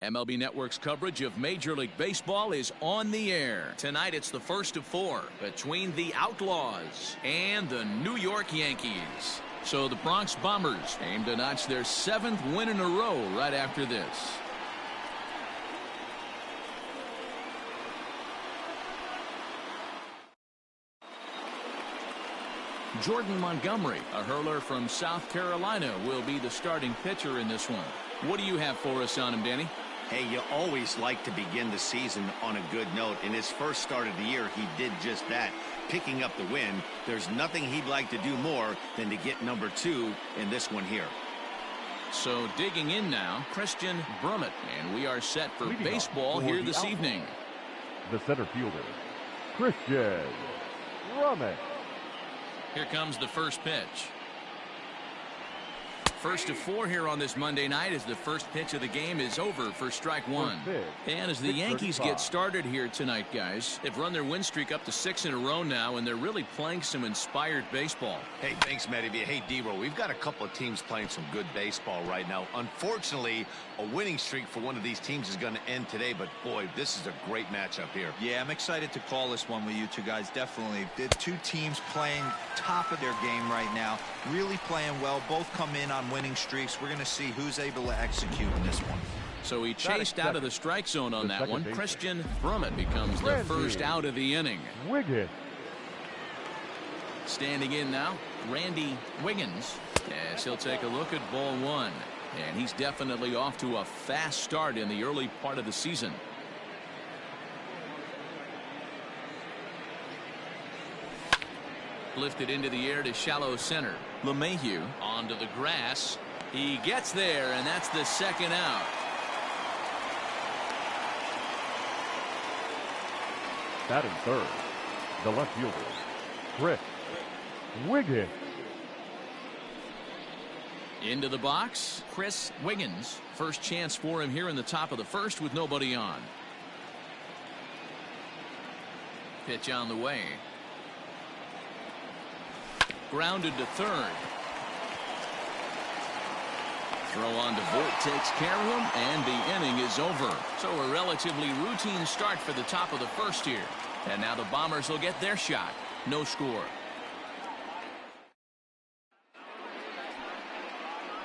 MLB Network's coverage of Major League Baseball is on the air. Tonight it's the first of four between the Outlaws and the New York Yankees. So the Bronx Bombers aim to notch their 7th win in a row right after this. Jordan Montgomery, a hurler from South Carolina, will be the starting pitcher in this one. What do you have for us on him, Danny? Hey, you always like to begin the season on a good note. In his first start of the year, he did just that, picking up the win. There's nothing he'd like to do more than to get number 2 in this one here. So digging in now, Christian Brummett, and we are set for baseball here this evening. The center fielder, Christian Brummett. Here comes the first pitch. First of 4 here on this Monday night as the first pitch of the game is over for strike 1. And as the Yankees get started here tonight, guys, they've run their win streak up to 6 in a row now, and they're really playing some inspired baseball. Hey, thanks, Matty. Hey, D-Row, we've got a couple of teams playing some good baseball right now. Unfortunately, a winning streak for one of these teams is going to end today, but boy, this is a great matchup here. Yeah, I'm excited to call this one with you two guys. Definitely. The two teams playing top of their game right now, really playing well. Both come in on winning streaks. We're going to see who's able to execute in this one. So he chased out of the strike zone on that one. Christian Brummett becomes the first out of the inning. Wiggins. Standing in now, Randy Wiggins, as he'll take a look at ball 1. And he's definitely off to a fast start in the early part of the season. Lifted into the air to shallow center. LeMahieu onto the grass. He gets there, and that's the second out. Batting third, the left fielder, Chris Wiggins. Into the box, Chris Wiggins. First chance for him here in the top of the first with nobody on. Pitch on the way. Grounded to third. Throw on to Vogt, takes care of him, and the inning is over. So a relatively routine start for the top of the first here. And now the Bombers will get their shot. No score.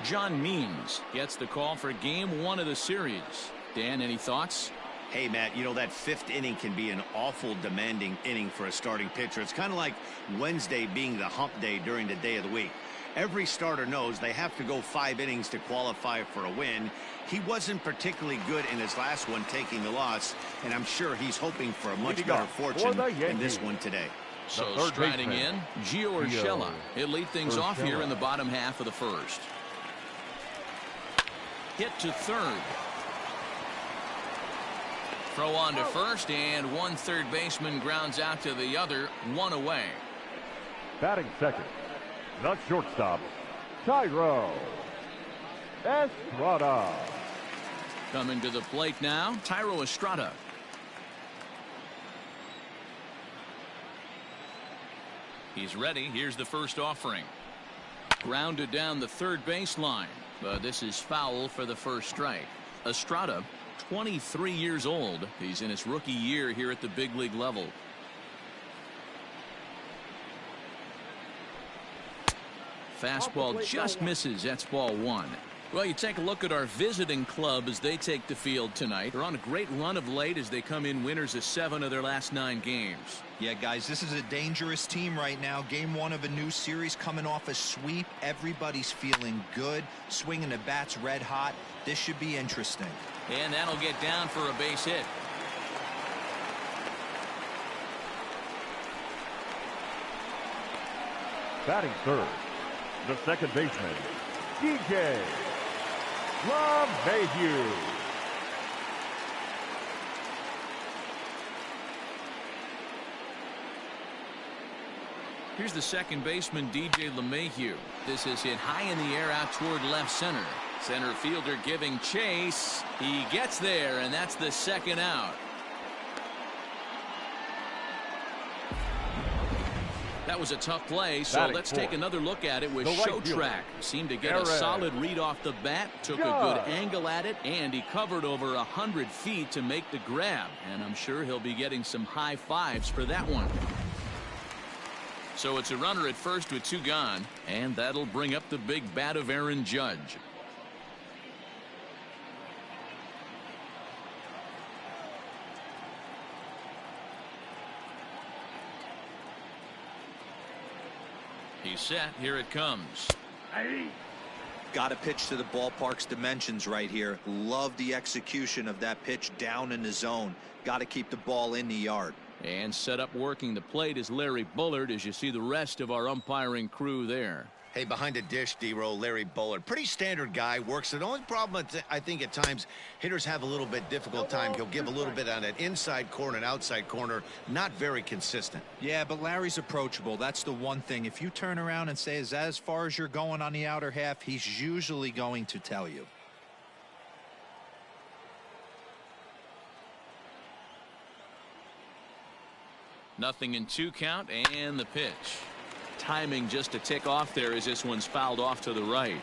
John Means gets the call for game 1 of the series. Dan, any thoughts? Hey, Matt, you know, that 5th inning can be an awful demanding inning for a starting pitcher. It's kind of like Wednesday being the hump day during the day of the week. Every starter knows they have to go 5 innings to qualify for a win. He wasn't particularly good in his last one, taking the loss, and I'm sure he's hoping for a much better fortune in this one today. So striding in, Gio Urshela. He'll lead things off here in the bottom half of the first. Hit to third. Throw on to first, and one third baseman grounds out to the other, 1 away. Batting second, the shortstop, Thairo Estrada. Coming to the plate now, Thairo Estrada. He's ready. Here's the first offering. Grounded down the third baseline. But this is foul for the first strike. Estrada, 23 years old. He's in his rookie year here at the big league level. Fastball just misses. That's ball 1. Well, you take a look at our visiting club as they take the field tonight. They're on a great run of late as they come in winners of 7 of their last 9 games. Yeah, guys, this is a dangerous team right now. Game 1 of a new series, coming off a sweep. Everybody's feeling good, swinging the bats red hot. This should be interesting. And that'll get down for a base hit. Batting third, the second baseman, DJ LeMahieu. Here's the second baseman, DJ LeMahieu. This is hit high in the air out toward left center. Center fielder giving chase. He gets there, and that's the second out. That was a tough play, so Batting let's fourth, take another look at it with the right Show fielder, Track. Seemed to get Aaron. a solid read off the bat, took a Judge. good angle at it, and he covered over 100 feet to make the grab. And I'm sure he'll be getting some high fives for that one. So it's a runner at first with 2 gone, and that'll bring up the big bat of Aaron Judge. He's set. Here it comes. Got to pitch to the ballpark's dimensions right here. Love the execution of that pitch down in the zone. Got to keep the ball in the yard. And set up working the plate is Larry Bullard, as you see the rest of our umpiring crew there. Hey, behind the dish, D-Row, Larry Bullard. Pretty standard guy, works it. The only problem, I think, at times, hitters have a little bit difficult time. He'll give a little bit on an inside corner and outside corner. Not very consistent. Yeah, but Larry's approachable. That's the one thing. If you turn around and say, is that as far as you're going on the outer half, he's usually going to tell you. Nothing in 2 count, and the pitch. Timing just to tick off there as this one's fouled off to the right.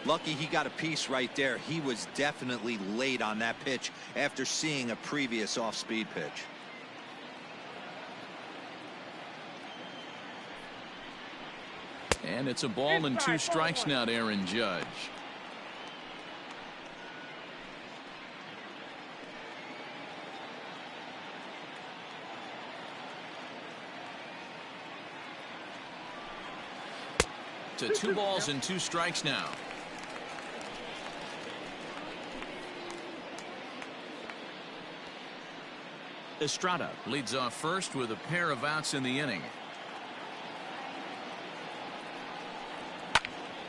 Lucky he got a piece right there. He was definitely late on that pitch after seeing a previous off-speed pitch. And it's a ball and 2 strikes now to Aaron Judge. To 2 balls and 2 strikes now. Estrada leads off first with a pair of outs in the inning.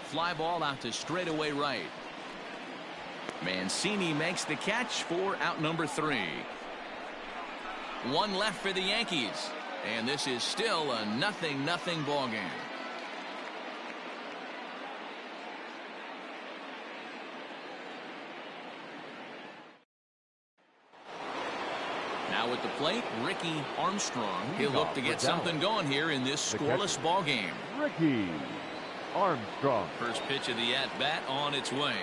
Fly ball out to straightaway right. Mancini makes the catch for out number 3. 1 left for the Yankees, and this is still a 0-0 ball game. Now at the plate, Ricky Armstrong. He'll look to get something going here in this scoreless ball game. Ricky Armstrong. First pitch of the at-bat on its way.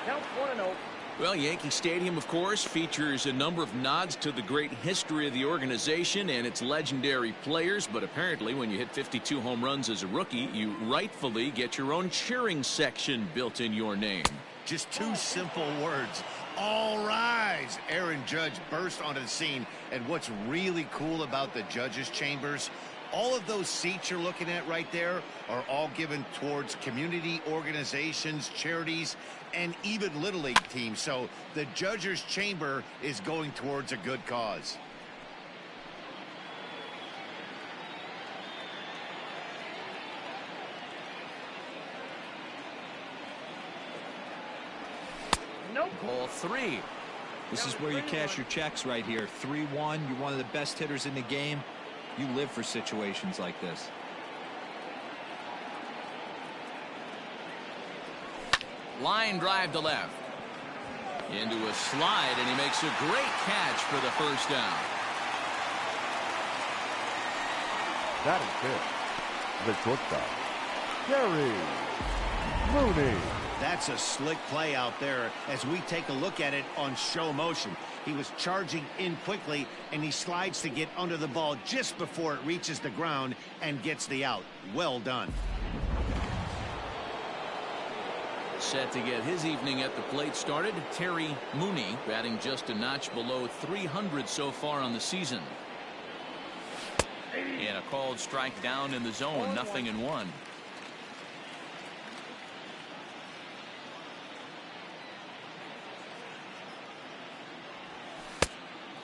Count 1-0. Well, Yankee Stadium, of course, features a number of nods to the great history of the organization and its legendary players. But apparently, when you hit 52 home runs as a rookie, you rightfully get your own cheering section built in your name. Just 2 simple words. All rise. Aaron Judge burst onto the scene. And what's really cool about the judges' chambers, all of those seats you're looking at right there are all given towards community organizations, charities, and even Little League teams. So the judges' chamber is going towards a good cause. Ball 3. This is where you cash your checks right here. 3-1. You're one of the best hitters in the game. You live for situations like this. Line drive to left. Into a slide, and he makes a great catch for the first down. That is 5th. The shortstop, Terry Mooney. That's a slick play out there as we take a look at it on show motion. He was charging in quickly, and he slides to get under the ball just before it reaches the ground and gets the out. Well done. Set to get his evening at the plate started, Terry Mooney, batting just a notch below 300 so far on the season. And a called strike down in the zone, 0-1.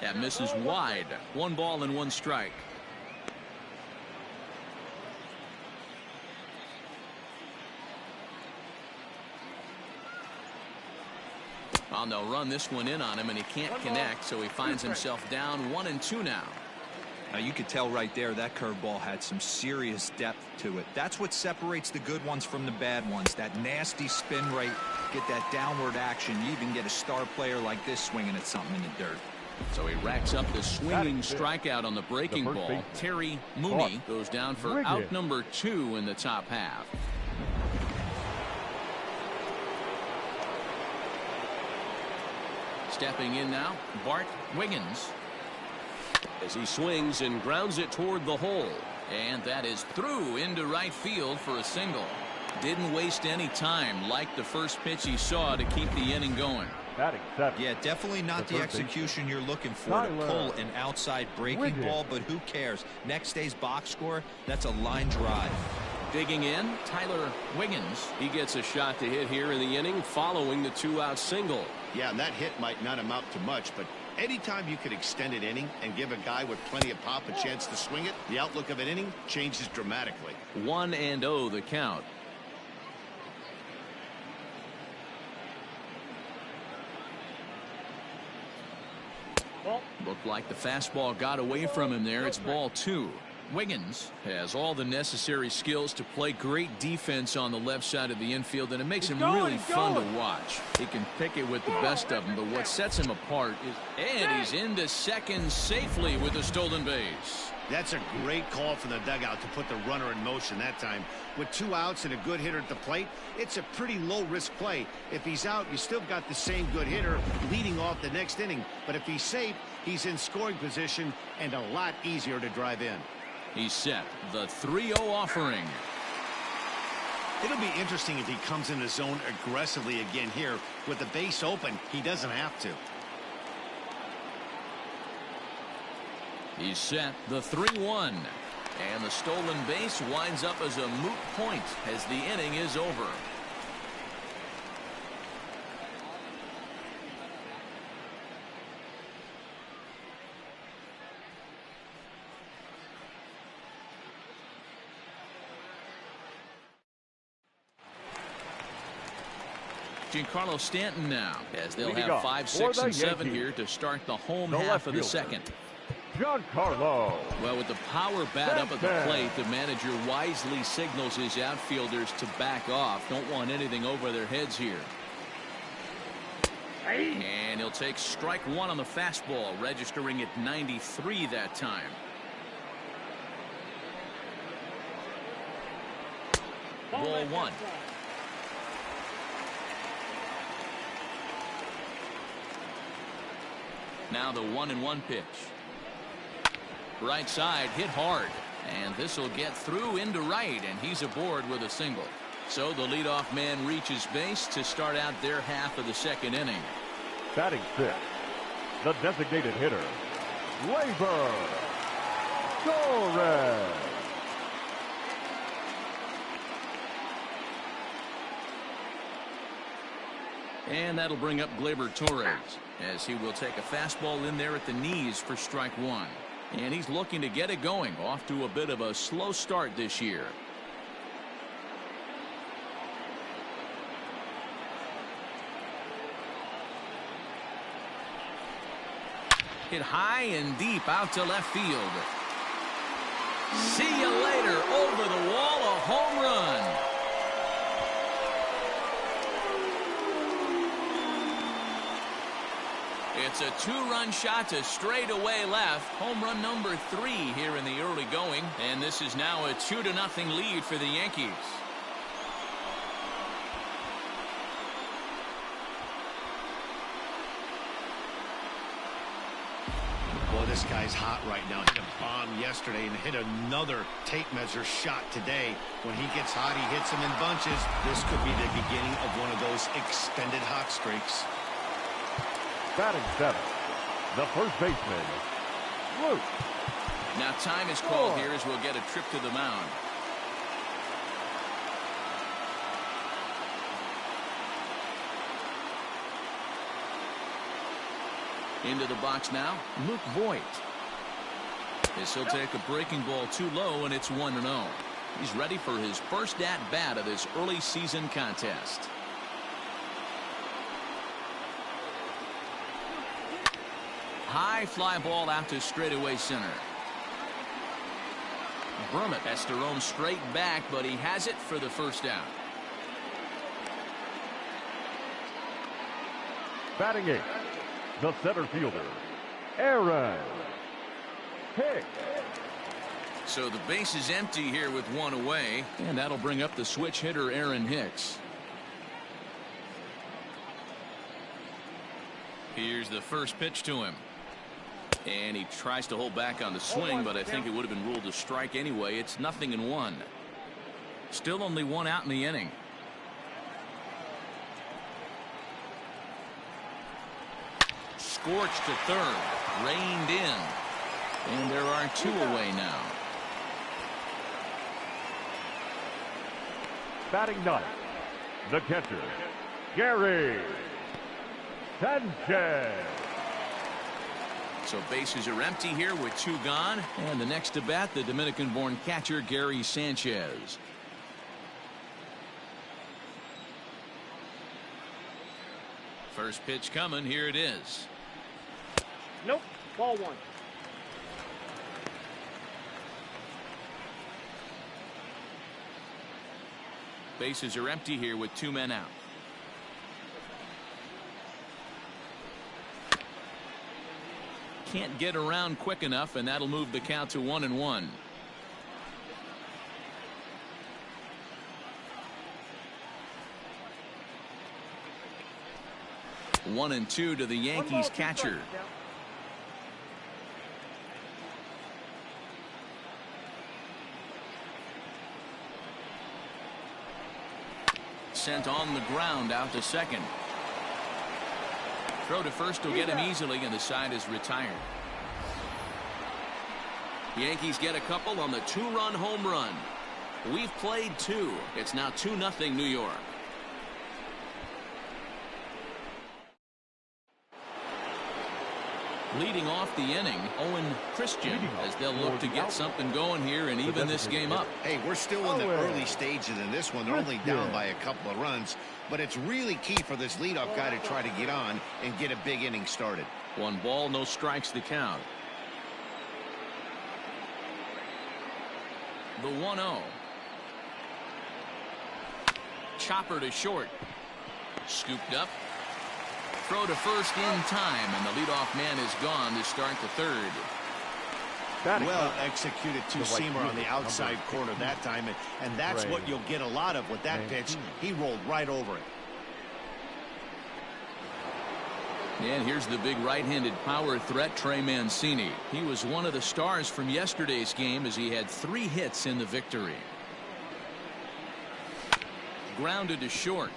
That misses wide. 1 ball and 1 strike. Well, they'll run this one in on him, and he can't connect, so he finds himself down 1-2 now. Now you could tell right there that curveball had some serious depth to it. That's what separates the good ones from the bad ones. That nasty spin rate, get that downward action. You even get a star player like this swinging at something in the dirt. So he racks up the swinging strikeout on the breaking ball. baseman. Terry Mooney goes down for out number 2 in the top half. Stepping in now, Bart Wiggins. As he swings and grounds it toward the hole. And that is through into right field for a single. Didn't waste any time like the first pitch he saw to keep the inning going. Yeah, definitely not the execution you're looking for to pull an outside breaking ball, but who cares? Next day's box score, that's a line drive. Digging in, Tyler Wiggins. He gets a shot to hit here in the inning following the 2-out single. Yeah, and that hit might not amount to much, but anytime you can extend an inning and give a guy with plenty of pop a chance to swing it, the outlook of an inning changes dramatically. 1-0 the count. Looked like the fastball got away from him there. It's ball 2. Wiggins has all the necessary skills to play great defense on the left side of the infield, and it makes him really fun to watch. He can pick it with the best of them, but what sets him apart is, and he's into second safely with a stolen base. That's a great call from the dugout to put the runner in motion that time. With 2 outs and a good hitter at the plate, it's a pretty low-risk play. If he's out, you still got the same good hitter leading off the next inning. But if he's safe, he's in scoring position and a lot easier to drive in. He's set. The 3-0 offering. It'll be interesting if he comes in the zone aggressively again here. With the base open, he doesn't have to. He's set. The 3-1. And the stolen base winds up as a moot point as the inning is over. Giancarlo Stanton now, as they'll have 5, 6, and 7 here to start the home half of the second. Giancarlo. Well, with the power bat up at the plate, the manager wisely signals his outfielders to back off. Don't want anything over their heads here. And he'll take strike 1 on the fastball, registering at 93 that time. Ball 1. Now the 1-1 pitch. Right side hit hard, and this will get through into right, and he's aboard with a single. So the leadoff man reaches base to start out their half of the second inning. Batting 6th, the designated hitter, Gleyber Torres. And that'll bring up Gleyber Torres, as he will take a fastball in there at the knees for strike 1. And he's looking to get it going, off to a bit of a slow start this year. Hit high and deep out to left field. See you later. Over the wall, a home run. It's a 2-run shot to straightaway left. Home run number 3 here in the early going. And this is now a 2-0 lead for the Yankees. Boy, this guy's hot right now. Hit a bomb yesterday and hit another tape measure shot today. When he gets hot, he hits them in bunches. This could be the beginning of one of those extended hot streaks. Batting 7th, the first baseman, Luke. Now time is called here as we'll get a trip to the mound. Into the box now, Luke Voigt. This will take a breaking ball too low, and it's 1-0. He's ready for his first at-bat of this early season contest. High fly ball out to straightaway center. Brummett has to roam straight back, but he has it for the first down. Batting 8th, the center fielder, Aaron Hicks. So the base is empty here with one away, and that'll bring up the switch hitter Aaron Hicks. Here's the first pitch to him. And he tries to hold back on the swing, but I think it would have been ruled a strike anyway. It's 0-1. Still only one out in the inning. Scorched to third. Reined in. And there are two away now. Batting ninth, the catcher, Gary Sanchez. So bases are empty here with two gone. And the next to bat, the Dominican-born catcher, Gary Sanchez. First pitch coming. Here it is. Nope. Ball one. Bases are empty here with two men out. Can't get around quick enough, and that'll move the count to 1-1. One and two to the Yankees catcher. Sent on the ground out to second. Throw to first will get him easily, and the side is retired. Yankees get a couple on the two-run home run. We've played two. It's now 2-0 New York. Leading off the inning, Owen Christian, as they'll look to get something going here and even this game up. Hey, we're still in the early stages in this one. They're only down by a couple of runs, but it's really key for this leadoff guy to try to get on and get a big inning started. 1 ball, no strikes the count. The 1-0. Chopper to short. Scooped up. Throw to first in time, and the leadoff man is gone to start the third. Well executed two-seamer on the outside corner that time, and that's what you'll get a lot of with that pitch. He rolled right over it. And here's the big right-handed power threat, Trey Mancini. He was one of the stars from yesterday's game as he had 3 hits in the victory. Grounded to short.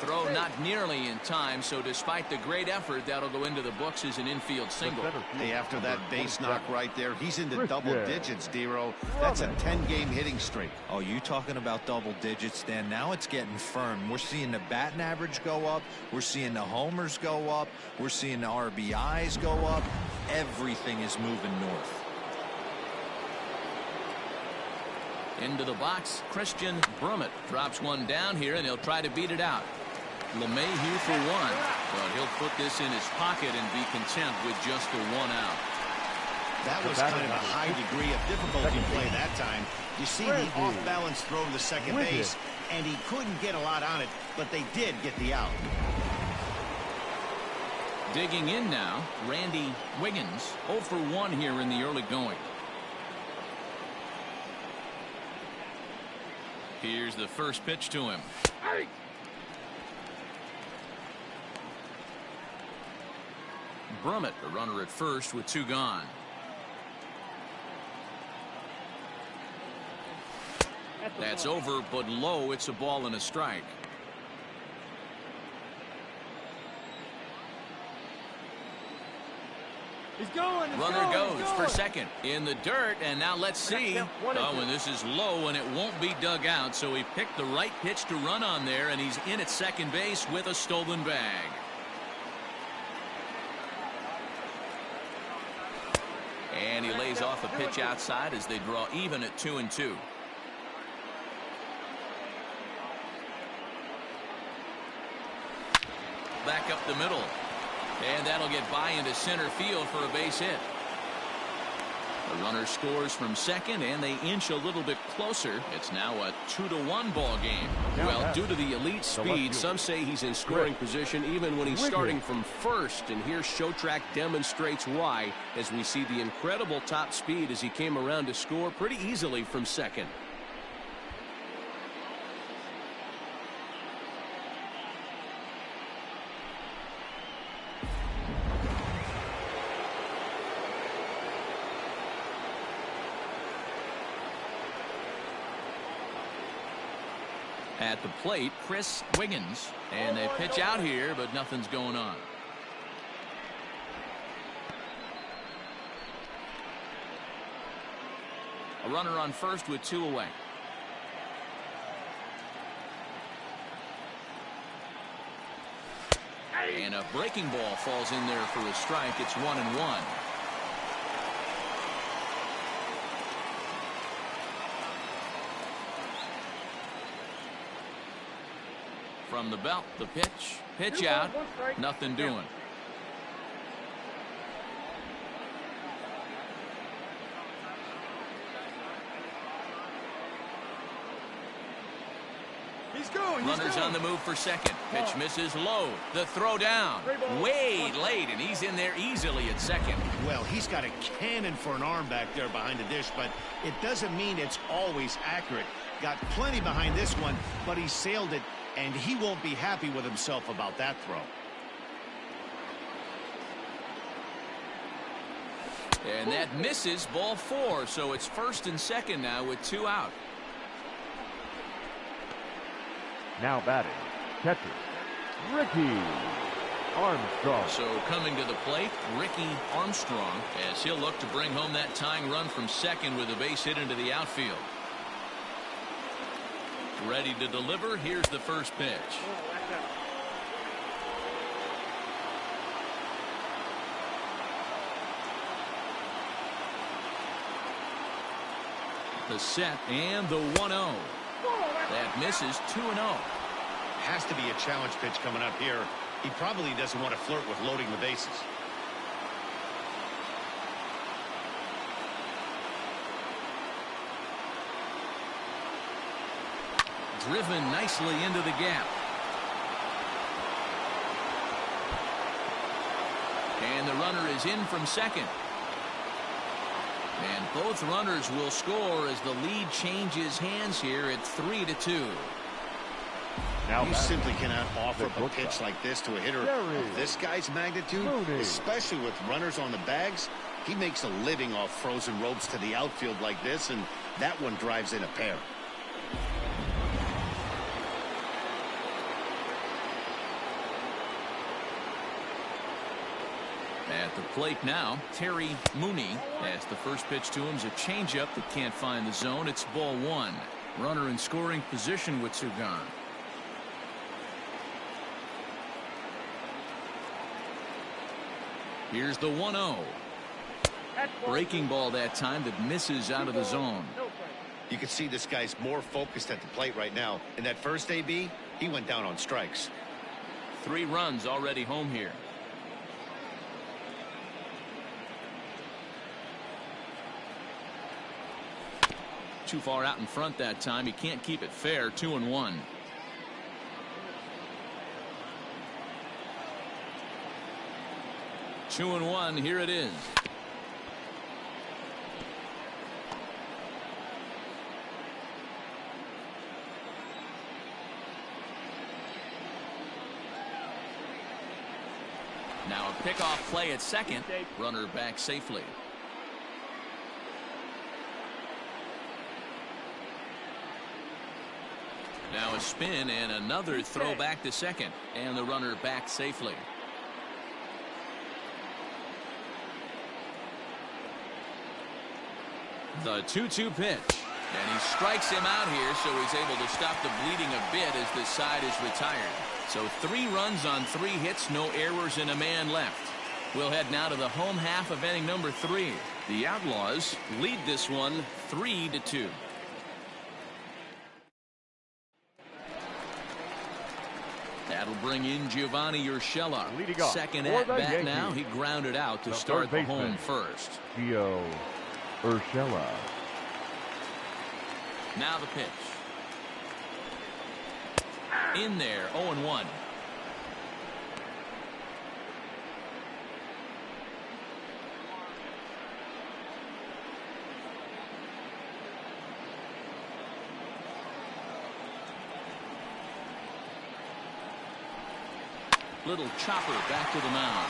Throw not nearly in time, so despite the great effort, that'll go into the books as an infield single. Hey, after that base knock right there, he's into double digits, D-Row. That's a 10-game hitting streak. Oh, you talking about double digits, Dan? Now it's getting firm. We're seeing the batting average go up. We're seeing the homers go up. We're seeing the RBIs go up. Everything is moving north. Into the box, Christian Brummett drops one down here, and he'll try to beat it out. LeMahieu for one, but he'll put this in his pocket and be content with just the 1 out. That was kind of a high degree of difficulty play that time. You see the off-balance throw to second base, and he couldn't get a lot on it, but they did get the out. Digging in now, Randy Wiggins, 0 for 1 here in the early going. Here's the first pitch to him. Brummett, the runner at first with 2 gone. That's over, but low. It's a ball and a strike. He's going. Runner goes for second in the dirt, and now let's see. Oh, and this is low, and it won't be dug out, so he picked the right pitch to run on there, and he's in at second base with a stolen bag. And he lays off a pitch outside as they draw even at 2-2. Back up the middle. And that'll get by into center field for a base hit. The runner scores from second, and they inch a little bit closer. It's now a 2-1 ball game. Well, due to the elite speed, some say he's in scoring position even when he's starting from first. And here Showtrack demonstrates why, as we see the incredible top speed as he came around to score pretty easily from second. At the plate, Chris Wiggins, and they pitch out here, but nothing's going on. A runner on first with 2 away. And a breaking ball falls in there for a strike. It's 1-1. From the belt, the pitch out, nothing doing. Runners on the move for second. Pitch misses low. The throw down. Way late, and he's in there easily at second. Well, he's got a cannon for an arm back there behind the dish, but it doesn't mean it's always accurate. Got plenty behind this one, but he sailed it, and he won't be happy with himself about that throw. And that misses, ball 4, so it's first and second now with 2 out. Now batting, catcher, Ricky Armstrong. So coming to the plate, Ricky Armstrong, as he'll look to bring home that tying run from second with a base hit into the outfield. Ready to deliver. Here's the first pitch. The set and the 1-0. That misses. 2-0. Has to be a challenge pitch coming up here. He probably doesn't want to flirt with loading the bases. Driven nicely into the gap. And the runner is in from second. And both runners will score as the lead changes hands here at 3-2. Now you simply cannot offer up a pitch like this to a hitter of this guy's magnitude, especially with runners on the bags. He makes a living off frozen ropes to the outfield like this, and that one drives in a pair. At the plate now, Terry Mooney, as the first pitch to him is a changeup that can't find the zone. It's ball 1. Runner in scoring position with 2 gone. Here's the 1-0. Breaking ball that time that misses out of the zone. You can see this guy's more focused at the plate right now. In that first AB, he went down on strikes. 3 runs already home here. Too far out in front that time. He can't keep it fair. 2-1. Here it is. Now a pickoff play at second. Runner back safely. Now a spin and another throw back to second, and the runner back safely. The 2-2 pitch, and he strikes him out here, so he's able to stop the bleeding a bit as this side is retired. So 3 runs on 3 hits, no errors, and a man left. We'll head now to the home half of inning number 3. The Outlaws lead this one 3-2. That'll bring in Giovanni Urshela. Second at bat now. He grounded out to start the home first. Urshela. Now the pitch. In there, 0-1. Little chopper back to the mound.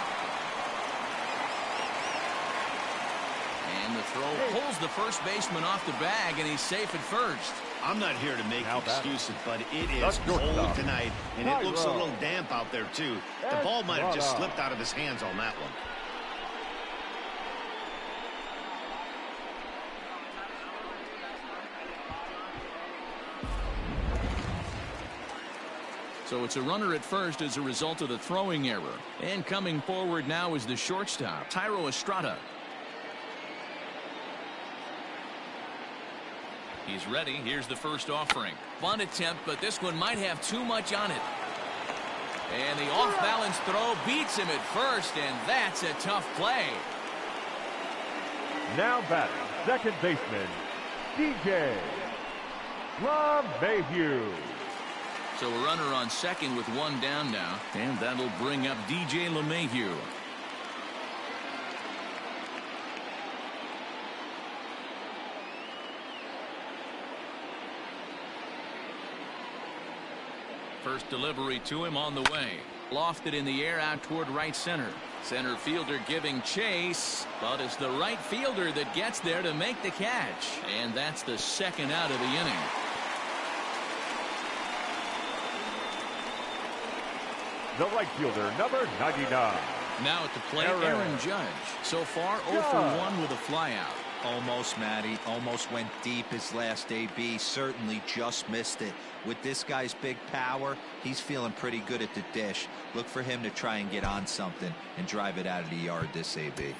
And the throw pulls the first baseman off the bag, and he's safe at first. I'm not here to make Now excuses, but it is That's cold shortstop. tonight, and it looks a little damp out there, too. The ball might have just Estrada. slipped out of his hands on that one. So it's a runner at first as a result of the throwing error. And coming forward now is the shortstop, Thairo Estrada. He's ready. Here's the first offering. Bunt attempt, but this one might have too much on it. And the off-balance throw beats him at first, and that's a tough play. Now batting, second baseman, DJ LeMahieu. So a runner on second with one down now, and that'll bring up DJ LeMahieu. First delivery to him on the way. Lofted in the air out toward right center. Center fielder giving chase, but it's the right fielder that gets there to make the catch. And that's the second out of the inning. The right fielder, number 99. Now at the plate, Aaron Judge. So far, 0 for 1 with a flyout. Almost, Matty. Almost went deep his last AB. Certainly just missed it. With this guy's big power, he's feeling pretty good at the dish. Look for him to try and get on something and drive it out of the yard this AB.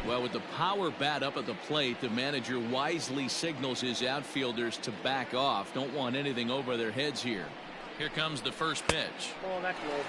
Well, with the power bat up at the plate, the manager wisely signals his outfielders to back off. Don't want anything over their heads here. Here comes the first pitch. Oh, that's low.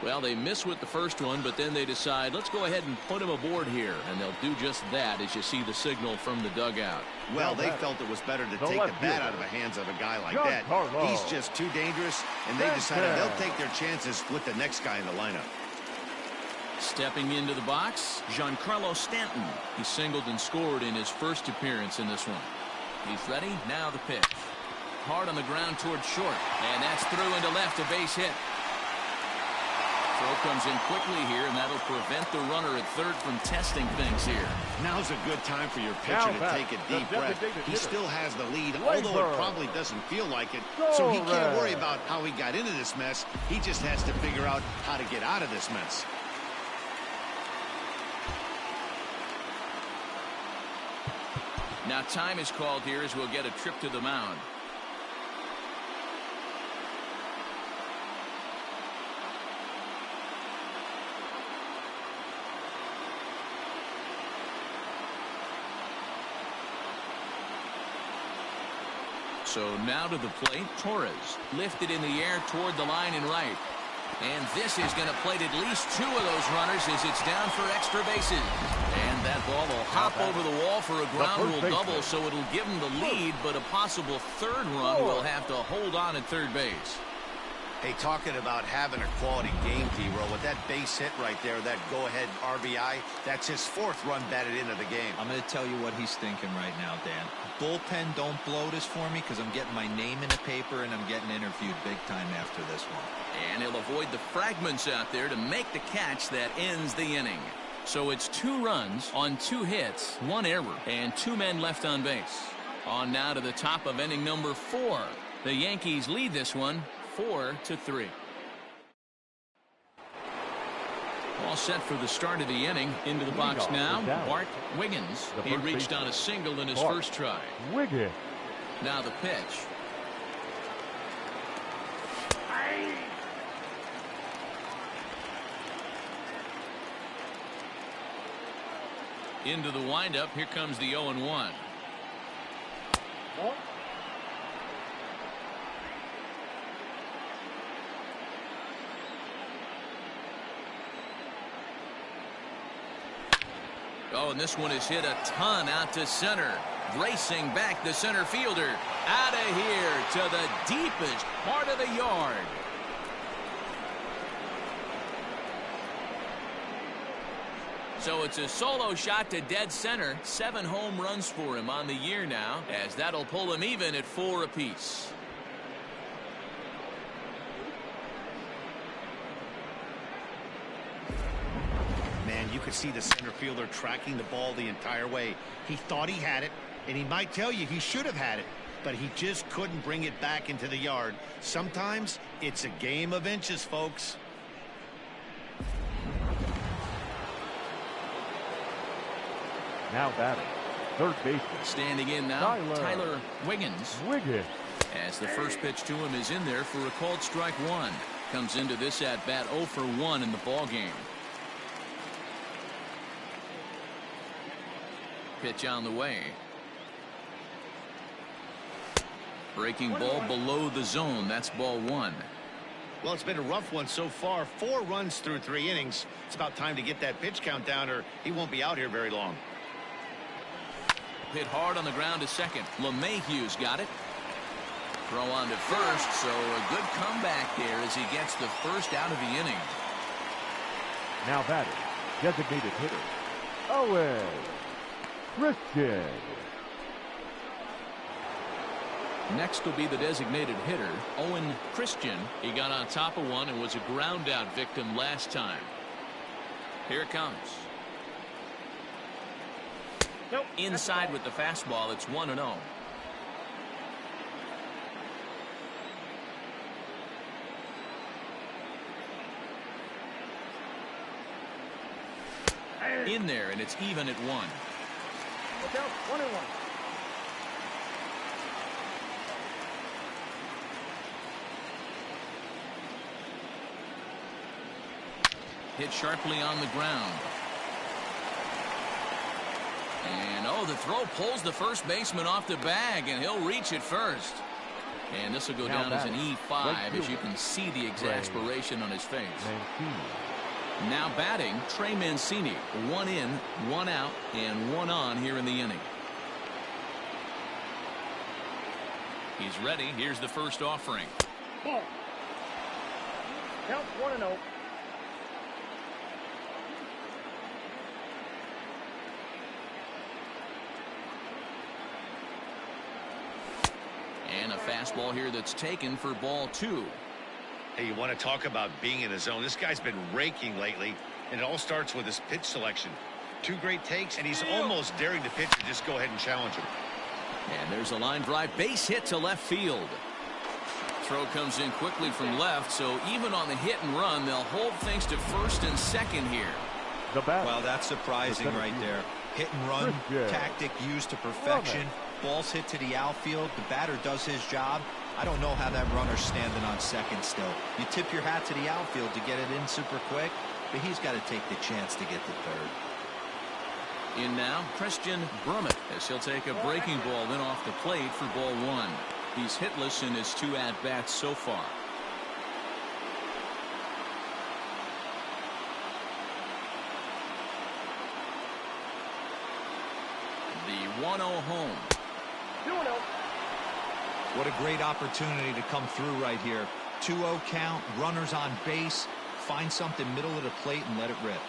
Well, they miss with the first one, but then they decide, let's go ahead and put him aboard here. And they'll do just that as you see the signal from the dugout. Well, they felt it was better to take the bat out of the hands of a guy like that. He's just too dangerous, and they decided they'll take their chances with the next guy in the lineup. Stepping into the box, Giancarlo Stanton. He singled and scored in his first appearance in this one. He's ready. Now the pitch. Hard on the ground toward short. And that's through into left, a base hit. Throw comes in quickly here, and that'll prevent the runner at third from testing things here. Now's a good time for your pitcher to take a deep breath. He still has the lead, although it probably doesn't feel like it. So he can't worry about how he got into this mess. He just has to figure out how to get out of this mess. Now time is called here as we'll get a trip to the mound. So now to the plate, Torres lifted in the air toward the line and right. And this is going to plate at least two of those runners as it's down for extra bases. And that ball will hop over the wall for a ground rule double, so it'll give him the lead, but a possible third run will have to hold on at third base. Hey, talking about having a quality game, T-Row, with that base hit right there, that go-ahead RBI, that's his fourth run batted into the game. I'm going to tell you what he's thinking right now, Dan. Bullpen, don't blow this for me because I'm getting my name in the paper and I'm getting interviewed big time after this one. And he'll avoid the fragments out there to make the catch that ends the inning. So it's 2 runs on 2 hits, 1 error, and 2 men left on base. On now to the top of inning number 4. The Yankees lead this one 4-3. All set for the start of the inning. Into the box now, Bart Wiggins. He reached on a single in his first try. Wiggins. Now the pitch. Into the windup. Here comes the 0-1. Ball. Oh, and this one is hit a ton out to center. Racing back the center fielder. Out of here to the deepest part of the yard. So it's a solo shot to dead center. 7 home runs for him on the year now, as that'll pull him even at 4 apiece. Man, you could see the center fielder tracking the ball the entire way. He thought he had it, and he might tell you he should have had it, but he just couldn't bring it back into the yard. Sometimes it's a game of inches, folks. Now batting, third baseman. Standing in now, Tyler Wiggins. As the first pitch to him is in there for a called strike 1. Comes into this at bat 0 for 1 in the ball game. Pitch on the way. Breaking ball below the zone. That's ball 1. Well, it's been a rough one so far. 4 runs through 3 innings. It's about time to get that pitch count down, or he won't be out here very long. Hit hard on the ground to second. LeMahieu's got it. Throw on to first, so a good comeback there as he gets the first out of the inning. Now batting, designated hitter, Owen Christian. Next will be the designated hitter, Owen Christian. He got on top of one and was a ground out victim last time. Here it comes. Nope. Inside with the fastball, it's 1-0. In there, and it's even at 1. Look out, 1-1. Hit sharply on the ground. And oh, the throw pulls the first baseman off the bag, and he'll reach it first. And this will go down as an E5, as you can see the exasperation on his face. Now batting, Trey Mancini. 1 in, 1 out, and 1 on here in the inning. He's ready. Here's the first offering. Ball. Count 1-0. And a fastball here that's taken for ball 2. Hey, you want to talk about being in the zone? This guy's been raking lately, and it all starts with his pitch selection. 2 great takes, and he's almost daring the pitcher to just go ahead and challenge him. And there's a line drive, base hit to left field. Throw comes in quickly from left, so even on the hit and run, they'll hold things to first and second here. Well, that's surprising right there. Hit and run tactic used to perfection. Balls hit to the outfield. The batter does his job. I don't know how that runner's standing on second still. You tip your hat to the outfield to get it in super quick, but he's got to take the chance to get to third. In now, Christian Brummett, as he'll take a breaking ball in off the plate for ball 1. He's hitless in his 2 at-bats so far. The 1-0 home. 2-0. What a great opportunity to come through right here. 2-0 count, runners on base. Find something middle of the plate and let it rip.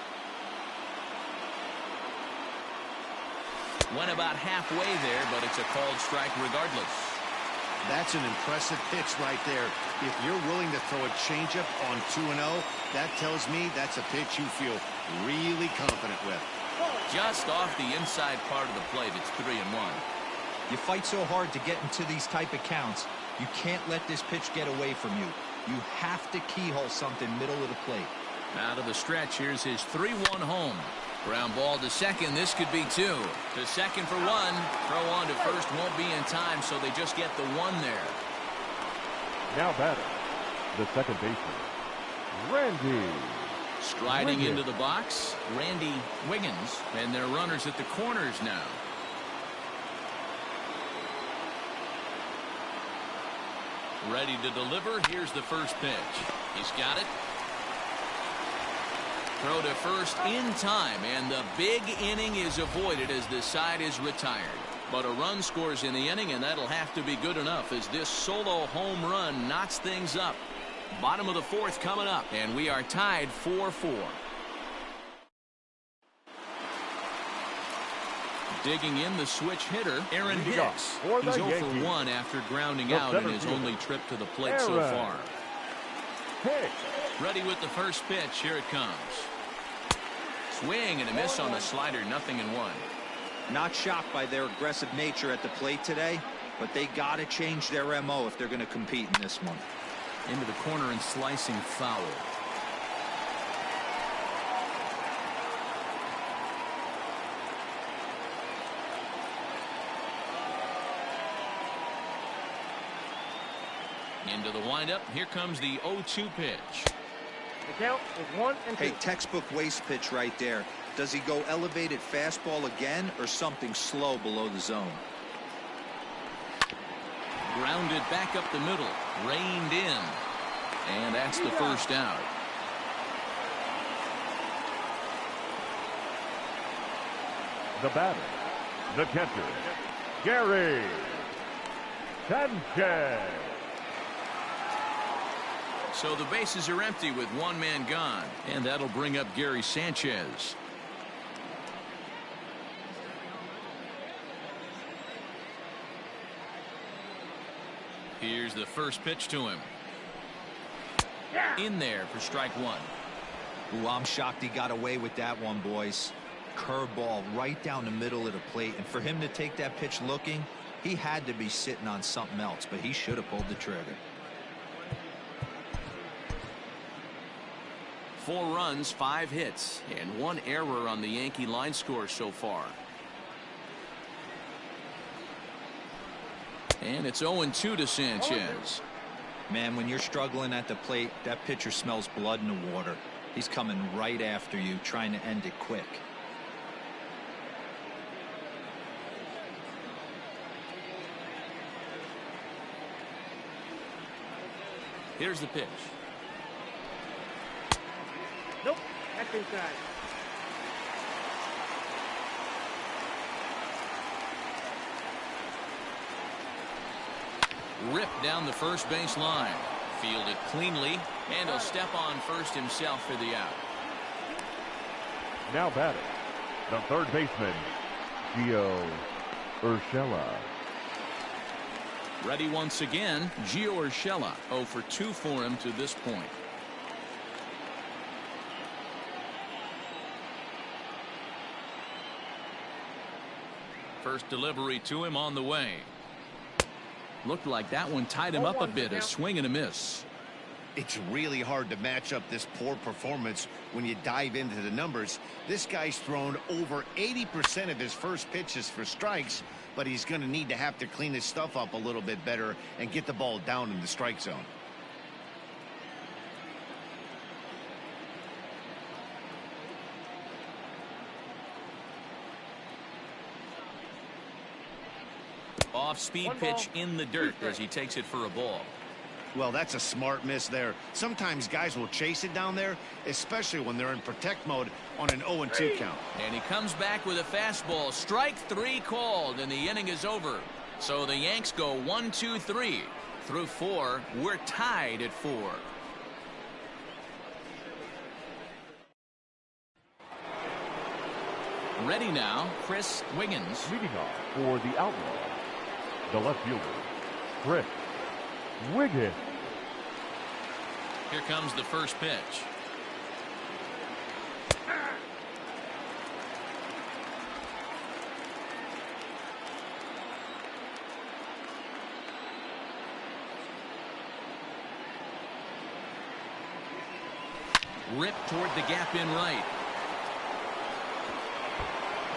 Went about halfway there, but it's a called strike regardless. That's an impressive pitch right there. If you're willing to throw a changeup on 2-0, that tells me that's a pitch you feel really confident with. Just off the inside part of the plate, it's 3-1. You fight so hard to get into these type of counts. You can't let this pitch get away from you. You have to keyhole something middle of the plate. Out of the stretch, here's his 3-1 home. Ground ball to second. This could be 2. To second for 1. Throw on to first won't be in time, so they just get the 1 there. Now batting, the second baseman, Randy. Striding into the box, Randy Wiggins, and their runners at the corners now. Ready to deliver. Here's the first pitch. He's got it. Throw to first in time, and the big inning is avoided as the side is retired. But a run scores in the inning, and that'll have to be good enough as this solo home run knocks things up. Bottom of the fourth coming up, and we are tied 4-4. Digging in the switch hitter, Aaron Hicks. He's 0 for 1 after grounding out in his only trip to the plate so far. Ready with the first pitch. Here it comes. Swing and a miss on the slider. 0-1. Not shocked by their aggressive nature at the plate today, but they got to change their MO if they're going to compete in this one. Into the corner and slicing foul. Into the windup. Here comes the 0-2 pitch. The count is 1-2. Hey, textbook waste pitch right there. Does he go elevated fastball again or something slow below the zone? Grounded back up the middle. Reined in. And that's the first out. The batter, the catcher, Gary Sanchez. So the bases are empty with one man gone, and that'll bring up Gary Sanchez. Here's the first pitch to him. In there for strike one. Ooh, I'm shocked he got away with that one, boys. Curveball right down the middle of the plate, and for him to take that pitch looking, he had to be sitting on something else, but he should have pulled the trigger. 4 runs, 5 hits, and 1 error on the Yankee line score so far. And it's 0-2 to Sanchez. Man, when you're struggling at the plate, that pitcher smells blood in the water. He's coming right after you, trying to end it quick. Here's the pitch. Nope, that's inside. Ripped down the first base line. Fielded cleanly, and he'll step on first himself for the out. Now batting, the third baseman, Gio Urshela. Ready once again, Gio Urshela. 0 for 2 for him to this point. First delivery to him on the way. Looked like that one tied him up a bit. A swing and a miss. It's really hard to match up this poor performance when you dive into the numbers. This guy's thrown over 80% of his first pitches for strikes, but he's going to have to clean his stuff up a little bit better and get the ball down in the strike zone. Off-speed pitch in the dirt as he takes it for a ball. Well, that's a smart miss there. Sometimes guys will chase it down there, especially when they're in protect mode on an 0-2 count. And he comes back with a fastball. Strike 3 called, and the inning is over. So the Yanks go 1, 2, 3. Through 4, we're tied at 4. Ready now, Chris Wiggins. Leading off for the Outlaws, the left fielder, Chris Wiggins. Here comes the first pitch. Ripped toward the gap in right.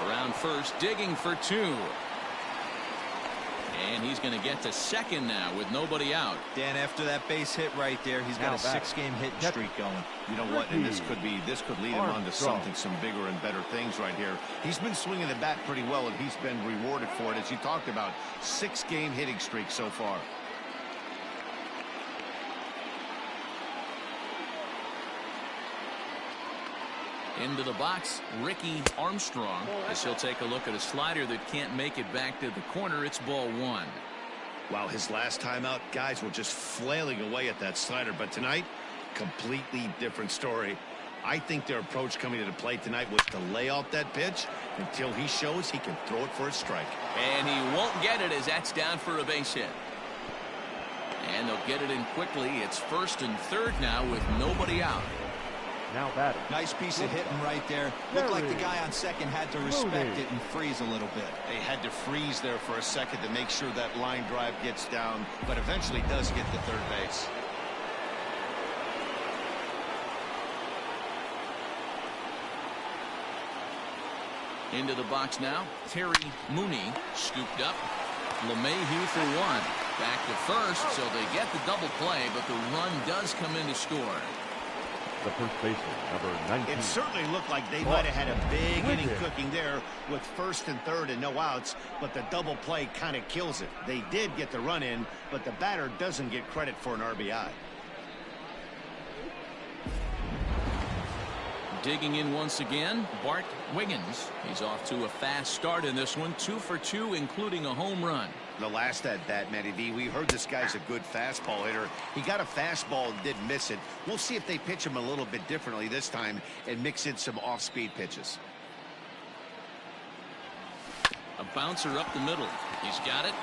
Around first, digging for 2. And he's going to get to second now with nobody out. Dan, after that base hit right there, he's got a 6-game hitting streak going. You know what? And this could lead him on to something, some bigger and better things right here. He's been swinging the bat pretty well, and he's been rewarded for it. As you talked about, 6-game hitting streak so far. Into the box, Ricky Armstrong, as he'll take a look at a slider that can't make it back to the corner. It's ball 1. Wow, his last time out, guys were just flailing away at that slider. But tonight, completely different story. I think their approach coming to the plate tonight was to lay off that pitch until he shows he can throw it for a strike. And he won't get it as that's down for a base hit. And they'll get it in quickly. It's 1st and 3rd now with nobody out. Now batting. Nice piece of hitting right there. Looked like the guy on second had to respect it and freeze a little bit. They had to freeze there for a second to make sure that line drive gets down, but eventually does get to third base. Into the box now, Terry Mooney scooped up. LeMahieu for 1. Back to first, so they get the double play, but the run does come in to score. The first baseman, number 19. It certainly looked like they might have had a big inning cooking there with 1st and 3rd and no outs, but the double play kind of kills it. They did get the run in, but the batter doesn't get credit for an RBI. Digging in once again, Bart Wiggins. He's off to a fast start in this one, 2 for 2, including a home run. The last at bat, Matty V, we heard this guy's a good fastball hitter. He got a fastball and didn't miss it. We'll see if they pitch him a little bit differently this time and mix in some off-speed pitches. A bouncer up the middle. He's got it.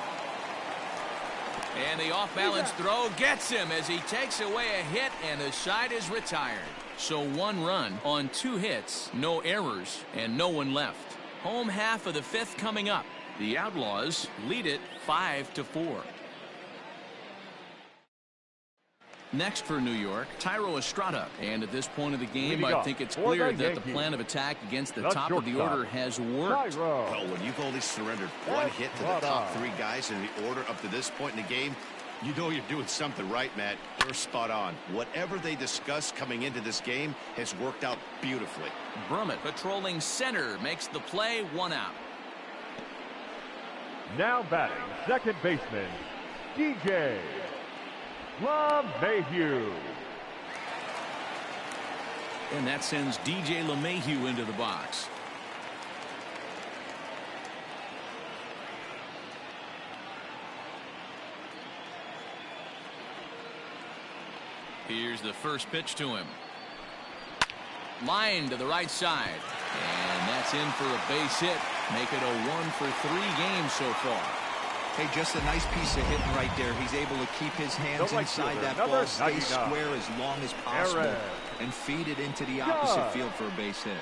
And the off-balance throw gets him as he takes away a hit, and the side is retired. So 1 run on 2 hits, no errors, and no one left. Home half of the 5th coming up. The Outlaws lead it 5-4. Next for New York, Tyro Estrada. And at this point of the game, I think it's clear that the plan of attack against the top of the order has worked. Well, when you've only surrendered 1 hit to the top 3 guys in the order up to this point in the game, you know you're doing something right, Matt. You're spot on. Whatever they discussed coming into this game has worked out beautifully. Brummett patrolling center makes the play, 1 out. Now batting, second baseman, DJ LeMahieu. And that sends DJ LeMahieu into the box. Here's the first pitch to him. Line to the right side. And that's in for a base hit. Make it a 1 for 3 game so far. Hey, just a nice piece of hitting right there. He's able to keep his hands inside that ball, stay square as long as possible, and feed it into the opposite field for a base hit.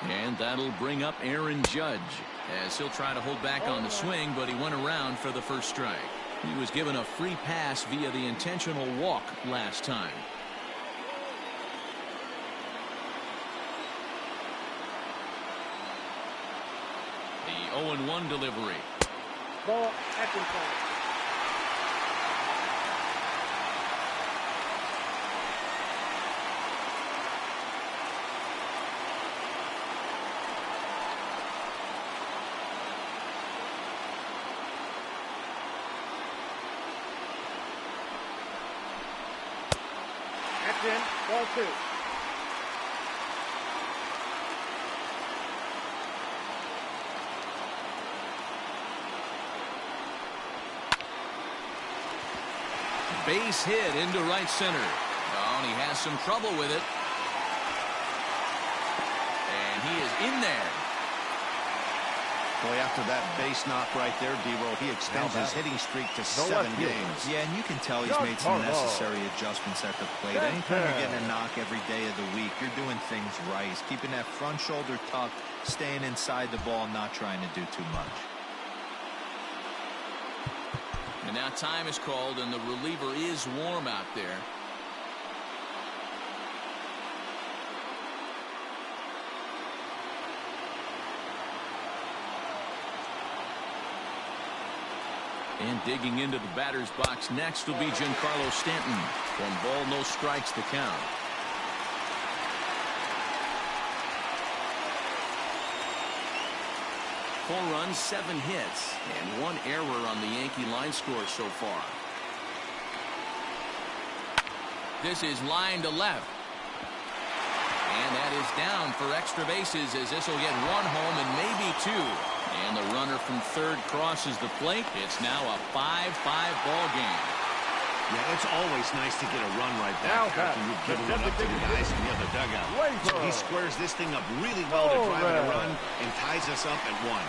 And that'll bring up Aaron Judge as he'll try to hold back on the swing, but he went around for the first strike. He was given a free pass via the intentional walk last time. The 0-1 delivery. Ball at inside. In, ball 2. Base hit into right center. Oh, and he has some trouble with it. And he is in there. Boy, after that base knock right there, D-Roll, he extends his hitting streak to 7 games. Yeah, and you can tell he's made some necessary adjustments at the plate. Anytime you're getting a knock every day of the week, you're doing things right. He's keeping that front shoulder tucked, staying inside the ball, not trying to do too much. And now time is called, and the reliever is warm out there. And digging into the batter's box next will be Giancarlo Stanton. 1 ball, no strikes to count. 4 runs, 7 hits, and 1 error on the Yankee line score so far. This is line to left. And that is down for extra bases, as this will get 1 home and maybe 2. And the runner from third crosses the plate. It's now a 5-5 ball game. Yeah, it's always nice to get a run right back after you've given it up to the guys in the other dugout. So he squares this thing up really well to drive it a run and ties us up at 1.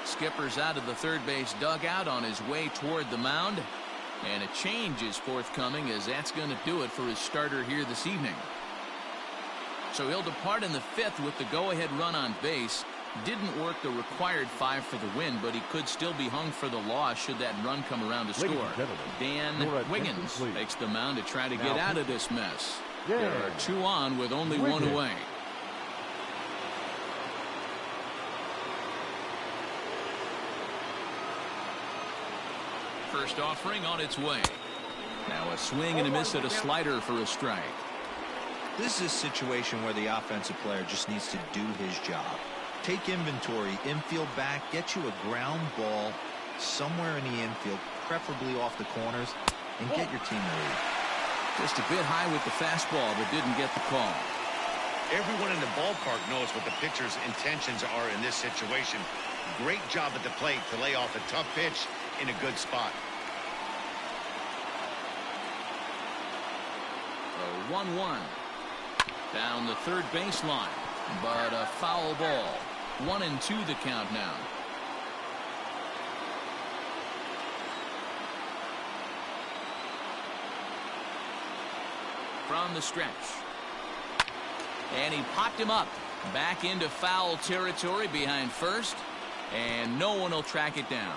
Skipper's out of the third base dugout on his way toward the mound. And a change is forthcoming, as that's going to do it for his starter here this evening. So he'll depart in the 5th with the go-ahead run on base. Didn't work the required 5 for the win, but he could still be hung for the loss should that run come around to score. Dan Wiggins takes the mound to try to get out of this mess. There are 2 on with only 1 away. First offering on its way. Now a swing and a miss at a slider for a strike. This is a situation where the offensive player just needs to do his job. Take inventory, infield back, get you a ground ball somewhere in the infield, preferably off the corners, and get your team a lead. Just a bit high with the fastball, but didn't get the call. Everyone in the ballpark knows what the pitcher's intentions are in this situation. Great job at the plate to lay off a tough pitch in a good spot. 1-1 down the third baseline, but a foul ball. 1-2 the count now. From the stretch, and he popped him up back into foul territory behind first, and no one will track it down.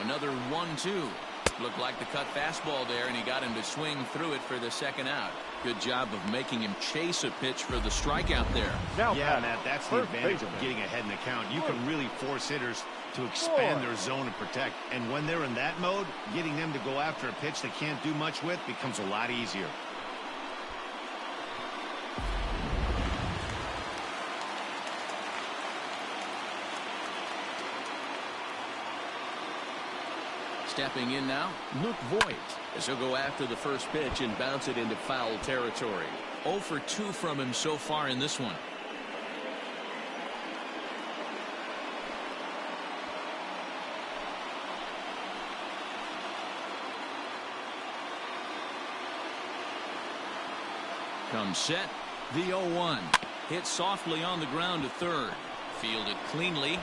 Another 1-2. Looked like the cut fastball there, and he got him to swing through it for the second out. Good job of making him chase a pitch for the strikeout there. Yeah, Matt, that's the advantage of getting ahead in the count. You can really force hitters to expand their zone and protect. And when they're in that mode, getting them to go after a pitch they can't do much with becomes a lot easier. Stepping in now, Luke Voigt, as he'll go after the first pitch and bounce it into foul territory. 0 for 2 from him so far in this one. Comes set, the 0-1. Hit softly on the ground to third. Fielded cleanly.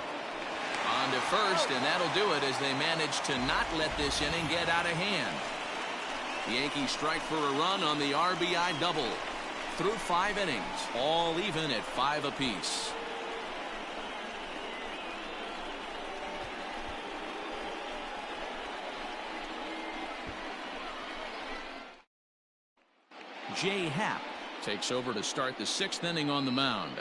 On to first, and that'll do it as they manage to not let this inning get out of hand. The Yankees strike for a run on the RBI double. Through 5 innings, all even at 5 apiece. Jay Happ takes over to start the 6th inning on the mound.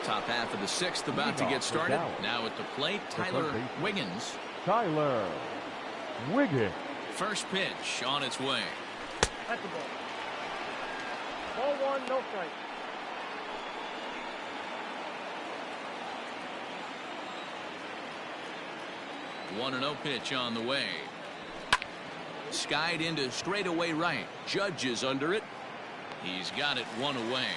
Top half of the 6th about to get started. Now at the plate, Tyler Wiggins. Tyler Wiggins. First pitch on its way. At the ball. Ball 1, no strike. 1-0 pitch on the way. Skied into straightaway right. Judge is under it. He's got it 1 away.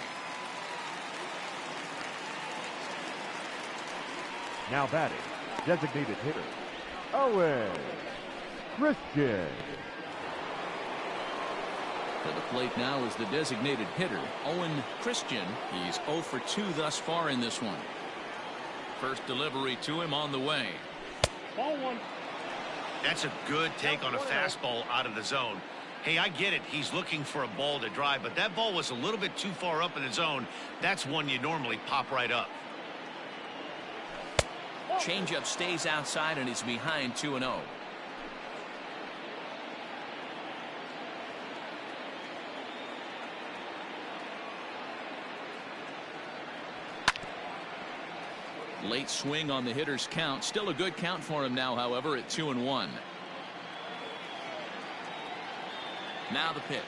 Now batting, designated hitter, Owen Christian. To the plate now is the designated hitter, Owen Christian. He's 0 for 2 thus far in this one. First delivery to him on the way. Ball 1. That's a good take on a fastball out of the zone. Hey, I get it. He's looking for a ball to drive, but that ball was a little bit too far up in the zone. That's one you normally pop right up. Changeup stays outside and is behind 2-0. Late swing on the hitter's count. Still a good count for him now, however, at 2-1. Now the pitch.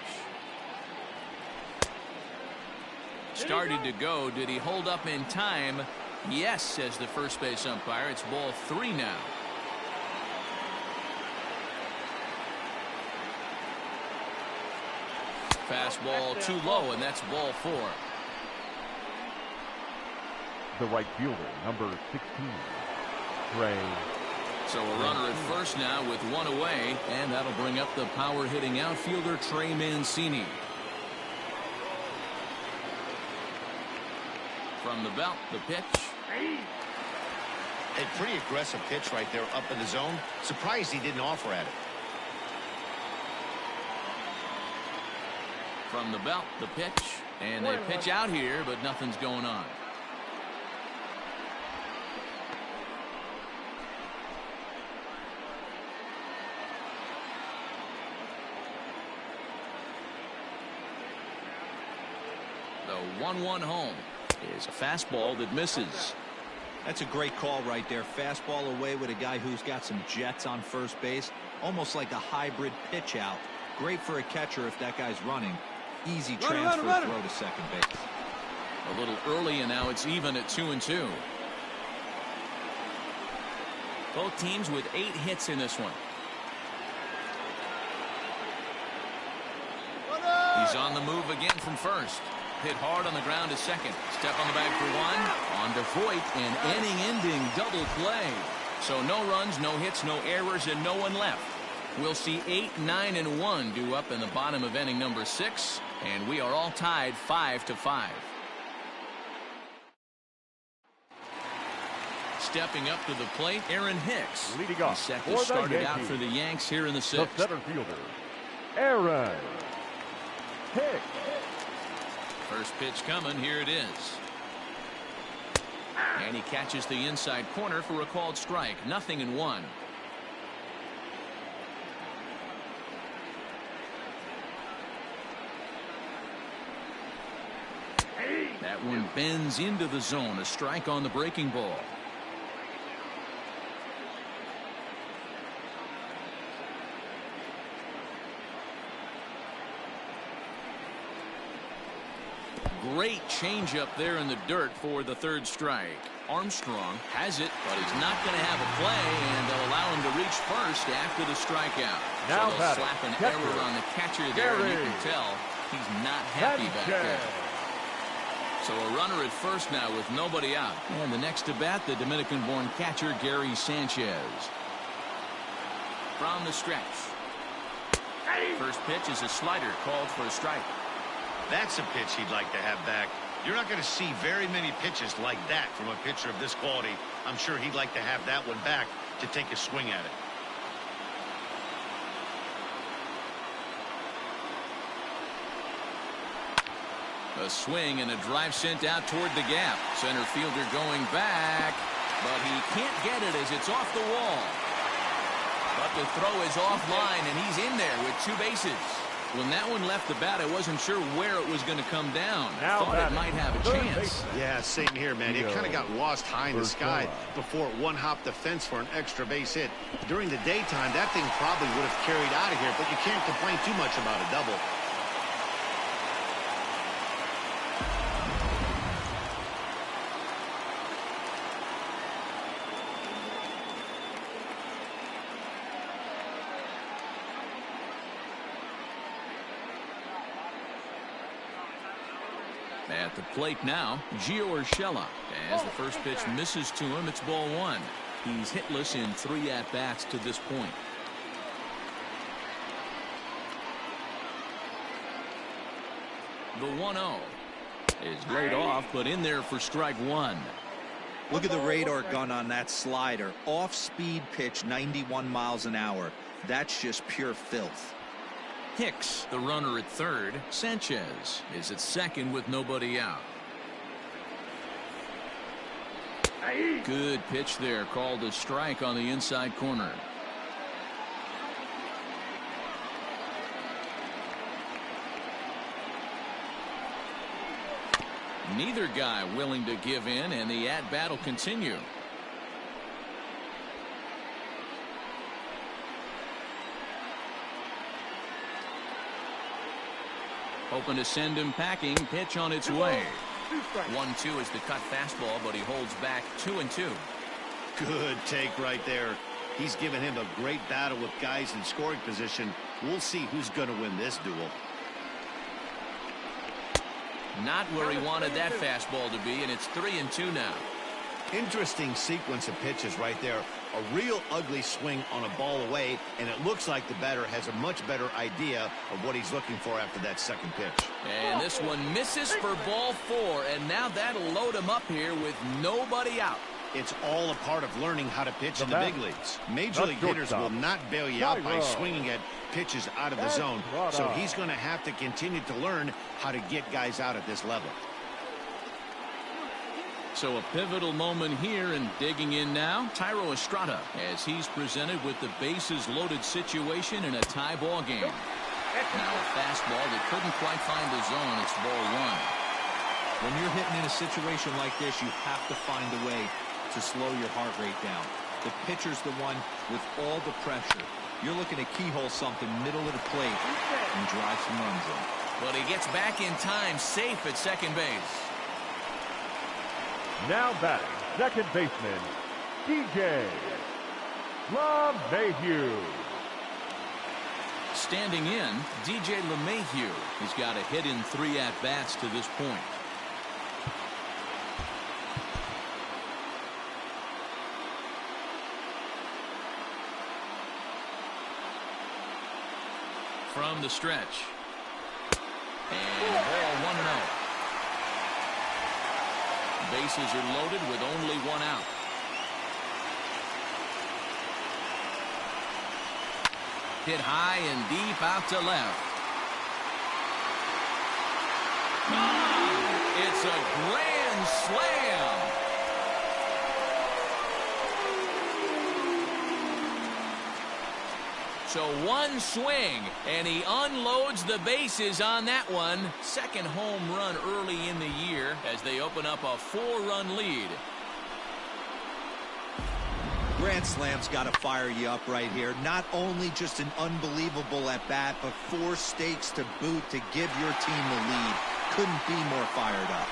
Started to go. Did he hold up in time? Yes, says the first base umpire. It's ball 3 now. Fastball too low, and that's ball 4. The right fielder, number 16, Trey. So a runner at first now with 1 away, and that'll bring up the power-hitting outfielder Trey Mancini. From the belt, the pitch. A pretty aggressive pitch right there up in the zone. Surprised he didn't offer at it. From the belt, the pitch. And they pitch out here, but nothing's going on. The 1-1 home is a fastball that misses. That's a great call right there. Fastball away with a guy who's got some jets on first base. Almost like a hybrid pitch out. Great for a catcher if that guy's running. Easy transfer throw to second base. A little early, and now it's even at 2-2. Both teams with 8 hits in this one. He's on the move again from first. Hit hard on the ground to second. Step on the bag for 1. On to Voit, an inning-ending double play. So no runs, no hits, no errors, and no one left. We'll see 8, 9, and 1 due up in the bottom of inning number 6, and we are all tied 5-5. Stepping up to the plate, Aaron Hicks. Leading off He's set for to the start it out Yankees, for the Yanks here in the the 6th. center fielder, Aaron Hicks. First pitch coming. Here it is. And he catches the inside corner for a called strike. 0-1. That one bends into the zone. A strike on the breaking ball. Great changeup there in the dirt for the 3rd strike. Armstrong has it, but he's not going to have a play, and they'll allow him to reach first after the strikeout. Now so they'll slap an error on the catcher there, and you can tell he's not happy back there. So a runner at first now with nobody out. And the next to bat, the Dominican-born catcher Gary Sanchez. From the stretch. First pitch is a slider called for a strike. That's a pitch he'd like to have back. You're not going to see very many pitches like that from a pitcher of this quality. I'm sure he'd like to have that one back to take a swing at it. A swing and a drive sent out toward the gap. Center fielder going back, but he can't get it as it's off the wall. But the throw is offline, and he's in there with 2 bases. When that one left the bat, I wasn't sure where it was going to come down. Thought it might have a chance. Yeah, same here, man. It kind of got lost high in the sky before it one-hopped the fence for an extra base hit. During the daytime, that thing probably would have carried out of here, but you can't complain too much about a double. At the plate now, Gio Urshela. As the first pitch misses to him, it's ball 1. He's hitless in 3 at-bats to this point. The 1-0 is laid off, but in there for strike 1. Look at the radar gun on that slider. Off-speed pitch, 91 miles an hour. That's just pure filth. Hicks, the runner at third. Sanchez is at second with nobody out. Good pitch there, called a strike on the inside corner. Neither guy willing to give in, and the at-bat will continue. Hoping to send him packing. Pitch on its way. 1-2 is the cut fastball, but he holds back 2-2. Good take right there. He's given him a great battle with guys in scoring position. We'll see who's going to win this duel. Not where he wanted that fastball to be, and it's 3-2 now. Interesting sequence of pitches right there. A real ugly swing on a ball away, and it looks like the batter has a much better idea of what he's looking for after that second pitch. And this one misses for ball 4, and now that'll load him up here with nobody out. It's all a part of learning how to pitch in the big leagues. Major league hitters will not bail you out by swinging at pitches out of the zone, so he's going to have to continue to learn how to get guys out at this level. So a pivotal moment here, and digging in now, Thairo Estrada, as he's presented with the bases loaded situation in a tie ball game. Now a fastball that couldn't quite find the zone. It's ball 1. When you're hitting in a situation like this, you have to find a way to slow your heart rate down. The pitcher's the one with all the pressure. You're looking to keyhole something middle of the plate and drive some runs in. But he gets back in time, safe at second base. Now batting, second baseman, DJ LeMahieu. Standing in, DJ LeMahieu. He's got a hit in 3 at-bats to this point. From the stretch. And ball 1-0. Bases are loaded with only 1 out. Hit high and deep out to left. Gone! It's a grand slam. So one swing, and he unloads the bases on that one. Second home run early in the year as they open up a 4-run lead. Grand Slam's got to fire you up right here. Not only just an unbelievable at-bat, but 4 stakes to boot to give your team the lead. Couldn't be more fired up.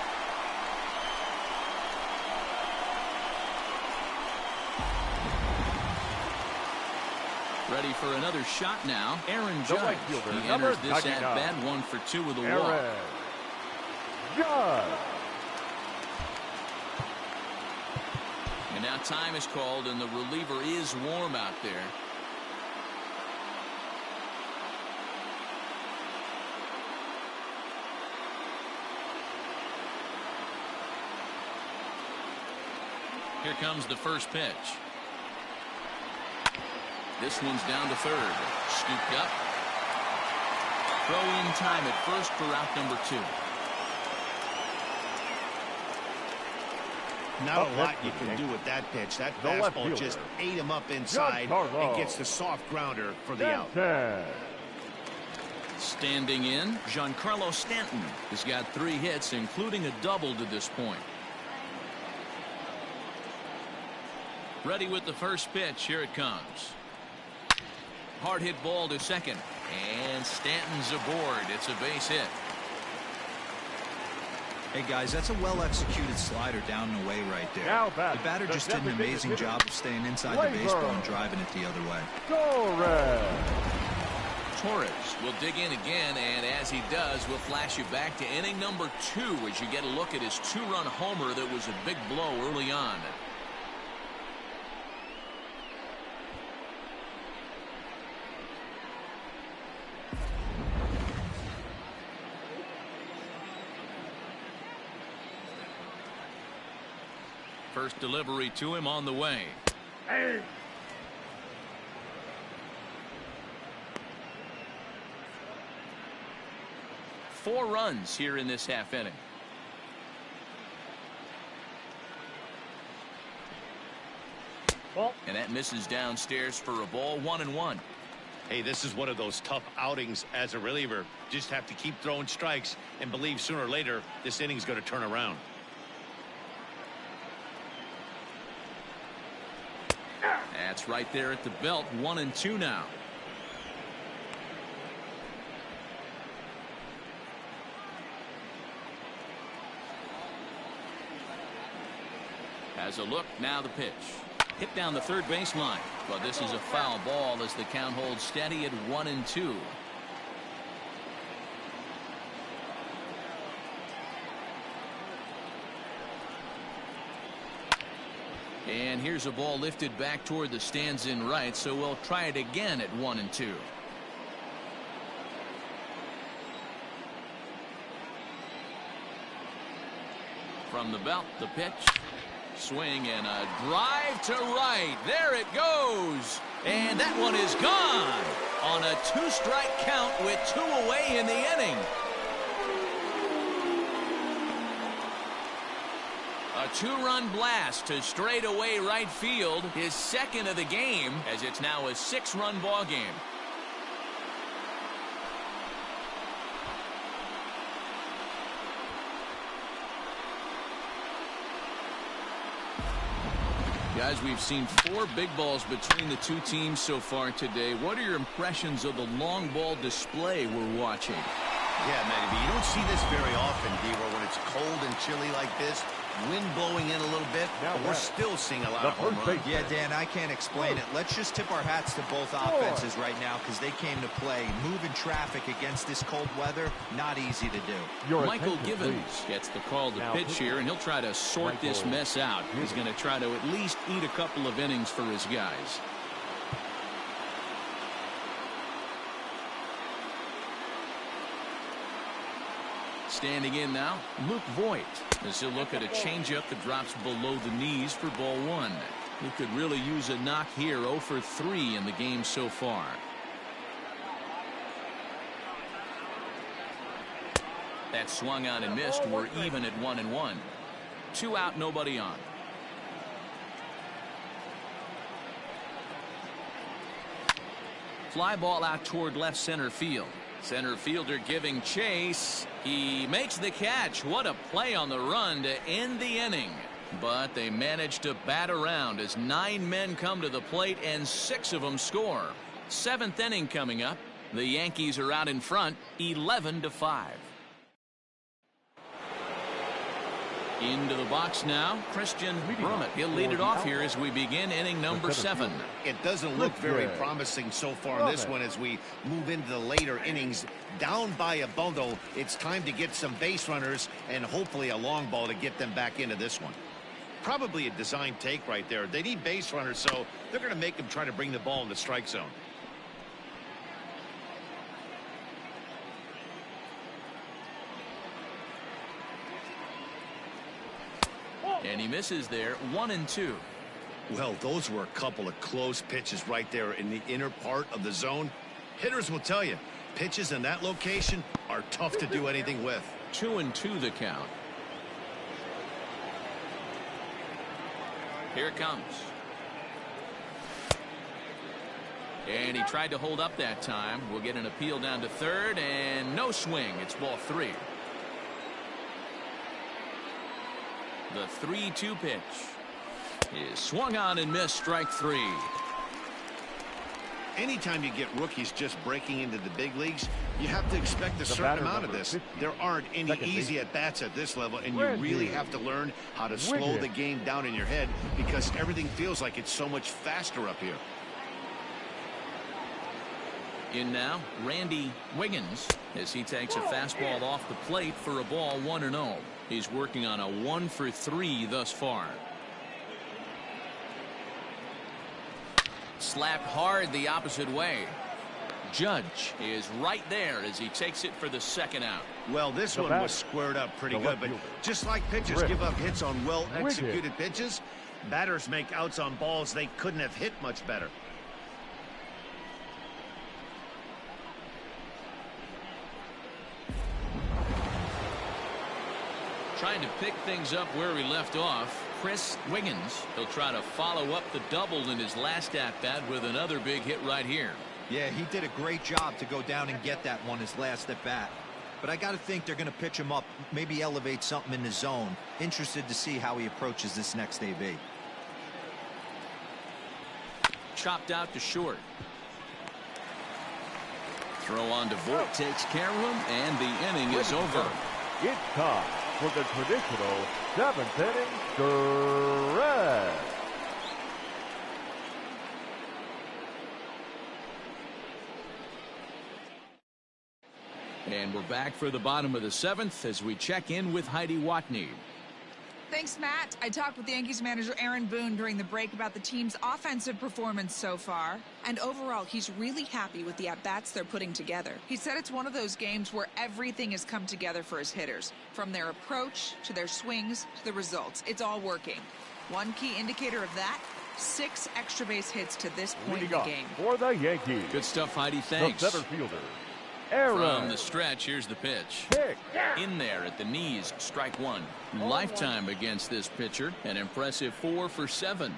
Ready for another shot now. Aaron Judge. He enters this at-bat 1 for 2 with a walk. Judge. And now time is called, and the reliever is warm out there. Here comes the first pitch. This one's down to third. Scooped up. Throw in time at first for out number 2. Not a lot you can do with that pitch. That fastball just ate him up inside and gets the soft grounder for the out. Standing in, Giancarlo Stanton has got 3 hits, including a double to this point. Ready with the first pitch. Here it comes. Hard hit ball to second, and Stanton's aboard. It's a base hit. Hey guys, that's a well-executed slider down and away right there. The batter just did an amazing job of staying inside the baseball and driving it the other way. Torres will dig in again, and as he does, we'll flash you back to inning number 2 as you get a look at his 2-run homer that was a big blow early on. First delivery to him on the way. 4 runs here in this half inning. Ball. And that misses downstairs for a ball, 1-1. Hey, this is one of those tough outings as a reliever. Just have to keep throwing strikes and believe sooner or later this inning's going to turn around. That's right there at the belt, 1-2 now. Has a look, now the pitch. Hit down the third baseline, but this is a foul ball as the count holds steady at 1-2. And here's a ball lifted back toward the stands in right, so we'll try it again at 1-2. From the belt, the pitch. Swing and a drive to right. There it goes. And that one is gone on a 2-strike count with 2 away in the inning. A 2-run blast to straightaway right field, his second of the game, as it's now a 6-run ball game. Guys, we've seen 4 big balls between the 2 teams so far today. What are your impressions of the long ball display we're watching? Yeah, Matty, you don't see this very often, D-Roll, when it's cold and chilly like this. Wind blowing in a little bit, but we're still seeing a lot of home runs. Yeah, Dan, I can't explain it. Let's just tip our hats to both offenses right now because they came to play. Moving traffic against this cold weather, not easy to do. Michael Givens gets the call to pitch here, and he'll try to sort this mess out. He's going to try to at least eat a couple of innings for his guys. Standing in now, Luke Voigt, as he'll look at a changeup that drops below the knees for ball 1. He could really use a knock here. 0 for 3 in the game so far. That swung on and missed. We're even at 1-1. 2 out, nobody on. Fly ball out toward left center field. Center fielder giving chase. He makes the catch. What a play on the run to end the inning. But they managed to bat around as 9 men come to the plate and 6 of them score. 7th inning coming up. The Yankees are out in front, 11-5. Into the box now, Christian Brummett. He'll lead it off here as we begin inning number 7. It doesn't look very promising so far in this one as we move into the later innings. Down by a bundle, it's time to get some base runners and hopefully a long ball to get them back into this one. Probably a design take right there. They need base runners, so they're going to make them try to bring the ball in the strike zone. And he misses there, 1-2. Well, those were a couple of close pitches right there in the inner part of the zone. Hitters will tell you, pitches in that location are tough to do anything with. 2-2 the count. Here it comes. And he tried to hold up that time. We'll get an appeal down to third, and no swing. It's ball 3. The 3-2 pitch is swung on and missed, strike 3. Anytime you get rookies just breaking into the big leagues, you have to expect a certain amount of this. There aren't any easy at-bats at this level, and you really have to learn how to slow the game down in your head because everything feels like it's so much faster up here. In now, Randy Wiggins, as he takes a fastball off the plate for a ball, 1-0. He's working on a 1 for 3 thus far. Slapped hard the opposite way. Judge is right there as he takes it for the 2nd out. Well, this one was squared up pretty good, but just like pitchers give up hits on well-executed pitches, batters make outs on balls they couldn't have hit much better. Trying to pick things up where he left off. Chris Wiggins. He'll try to follow up the double in his last at-bat with another big hit right here. Yeah, he did a great job to go down and get that one his last at-bat. But I got to think they're going to pitch him up, maybe elevate something in the zone. Interested to see how he approaches this next AB. Chopped out to short. Throw on to Vogt, takes care of him, and the inning is over. It's time for the traditional 7th inning stretch. And we're back for the bottom of the 7th as we check in with Heidi Watney. Thanks, Matt. I talked with Yankees manager Aaron Boone during the break about the team's offensive performance so far. And overall, he's really happy with the at-bats they're putting together. He said it's one of those games where everything has come together for his hitters. From their approach, to their swings, to the results. It's all working. One key indicator of that, 6 extra base hits to this point in the game. For the Yankees. Good stuff, Heidi. Thanks. The center fielder, Aaron. From the stretch, here's the pitch. Kick. In there at the knees, strike one. Lifetime against this pitcher, an impressive 4 for 7.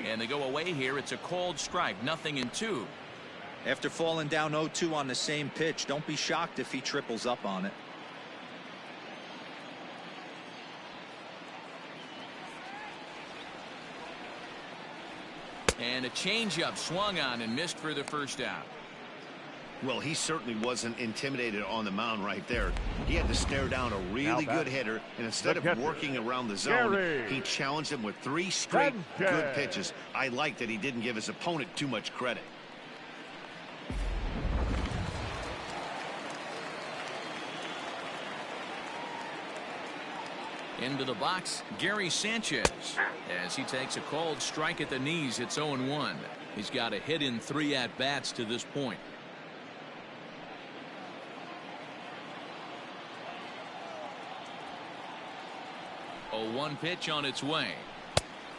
And they go away here. It's a cold strike, 0-2. After falling down 0-2 on the same pitch, don't be shocked if he triples up on it. And a changeup swung on and missed for the first out. Well, he certainly wasn't intimidated on the mound right there. He had to stare down a really good hitter, and instead of working around the zone, he challenged him with 3 straight good pitches. I like that he didn't give his opponent too much credit. Into the box, Gary Sanchez. As he takes a cold strike at the knees, it's 0-1. He's got a hit in 3 at-bats to this point. A 1 pitch on its way.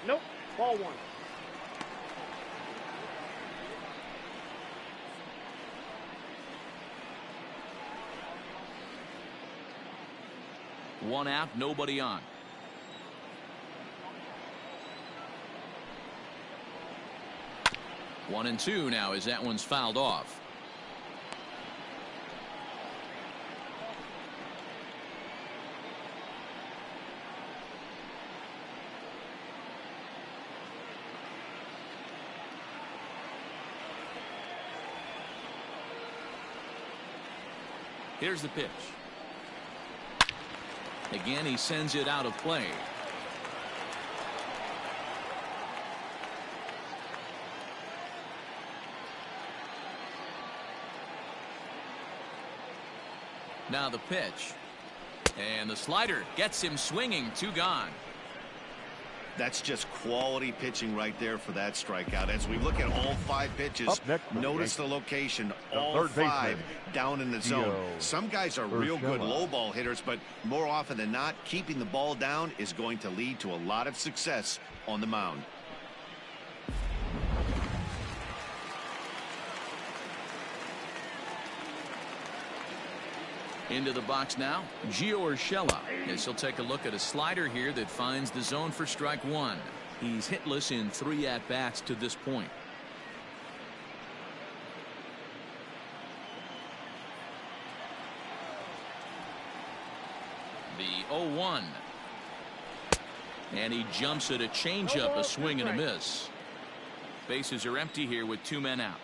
Nope. Ball 1. One out, nobody on. One and 2 now as that one's fouled off. Here's the pitch. Again, he sends it out of play. Now the pitch. And the slider gets him swinging. 2 gone. That's just quality pitching right there for that strikeout. As we look at all 5 pitches, notice the location. All 5 down in the zone. Some guys are real good low ball hitters, but more often than not, keeping the ball down is going to lead to a lot of success on the mound. Into the box now, Gio Urshela, as he'll take a look at a slider here that finds the zone for strike 1. He's hitless in 3 at-bats to this point. The 0-1. And he jumps at a changeup, a swing and a miss. Bases are empty here with 2 men out.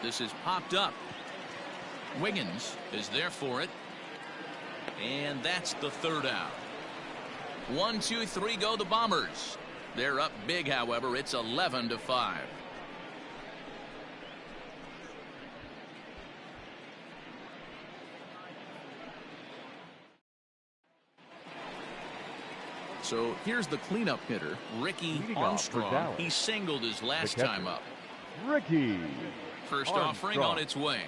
This is popped up. Wiggins is there for it. And that's the 3rd out. 1, 2, 3 go the Bombers. They're up big, however. It's 11-5. So here's the cleanup hitter, Ricky Armstrong. He singled his last time up. Ricky. First offering on its way.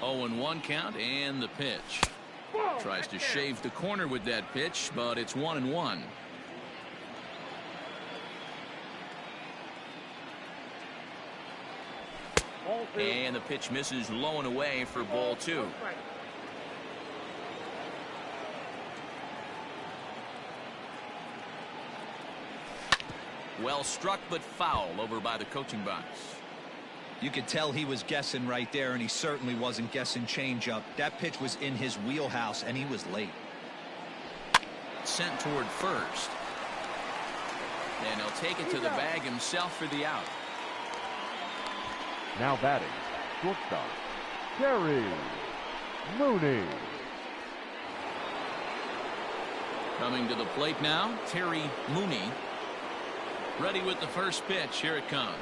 0-1 count, and the pitch. Tries to shave the corner with that pitch, but it's 1-1. And the pitch misses low and away for ball 2. Well struck, but foul over by the coaching box. You could tell he was guessing right there, and he certainly wasn't guessing changeup. That pitch was in his wheelhouse, and he was late. Sent toward first. And he'll take it to the bag himself for the out. Now batting, shortstop, Terry Mooney. Coming to the plate now, Terry Mooney. Ready with the first pitch. Here it comes.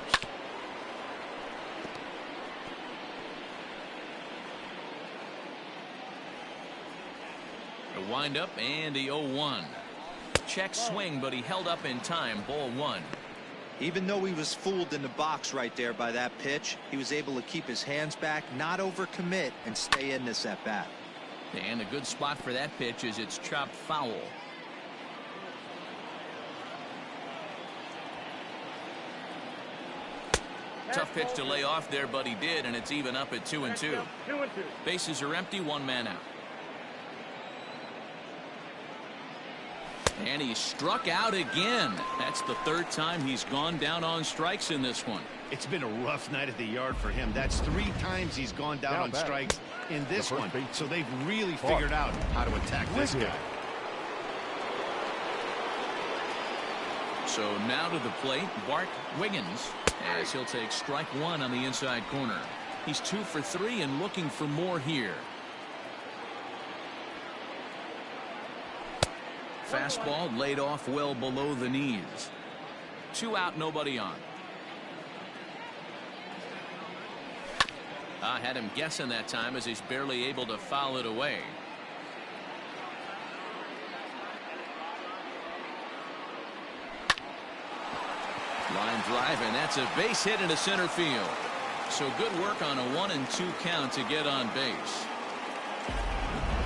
A windup and the 0-1. Check swing, but he held up in time. Ball 1. Even though he was fooled in the box right there by that pitch, he was able to keep his hands back, not overcommit, and stay in this at bat. And a good spot for that pitch is it's chopped foul. Tough pitch to lay off there, but he did, and it's even up at 2-2. Bases are empty, 1 man out. And he struck out again. That's the 3rd time he's gone down on strikes in this one. It's been a rough night at the yard for him. That's 3 times he's gone down on strikes in this one. So they've really figured out how to attack this guy. So now to the plate, Bart Wiggins, as he'll take strike 1 on the inside corner. He's 2 for 3 and looking for more here. Fastball laid off well below the knees. 2 out, nobody on. I had him guessing that time as he's barely able to foul it away. Line drive, and that's a base hit into center field. So good work on a 1-2 count to get on base.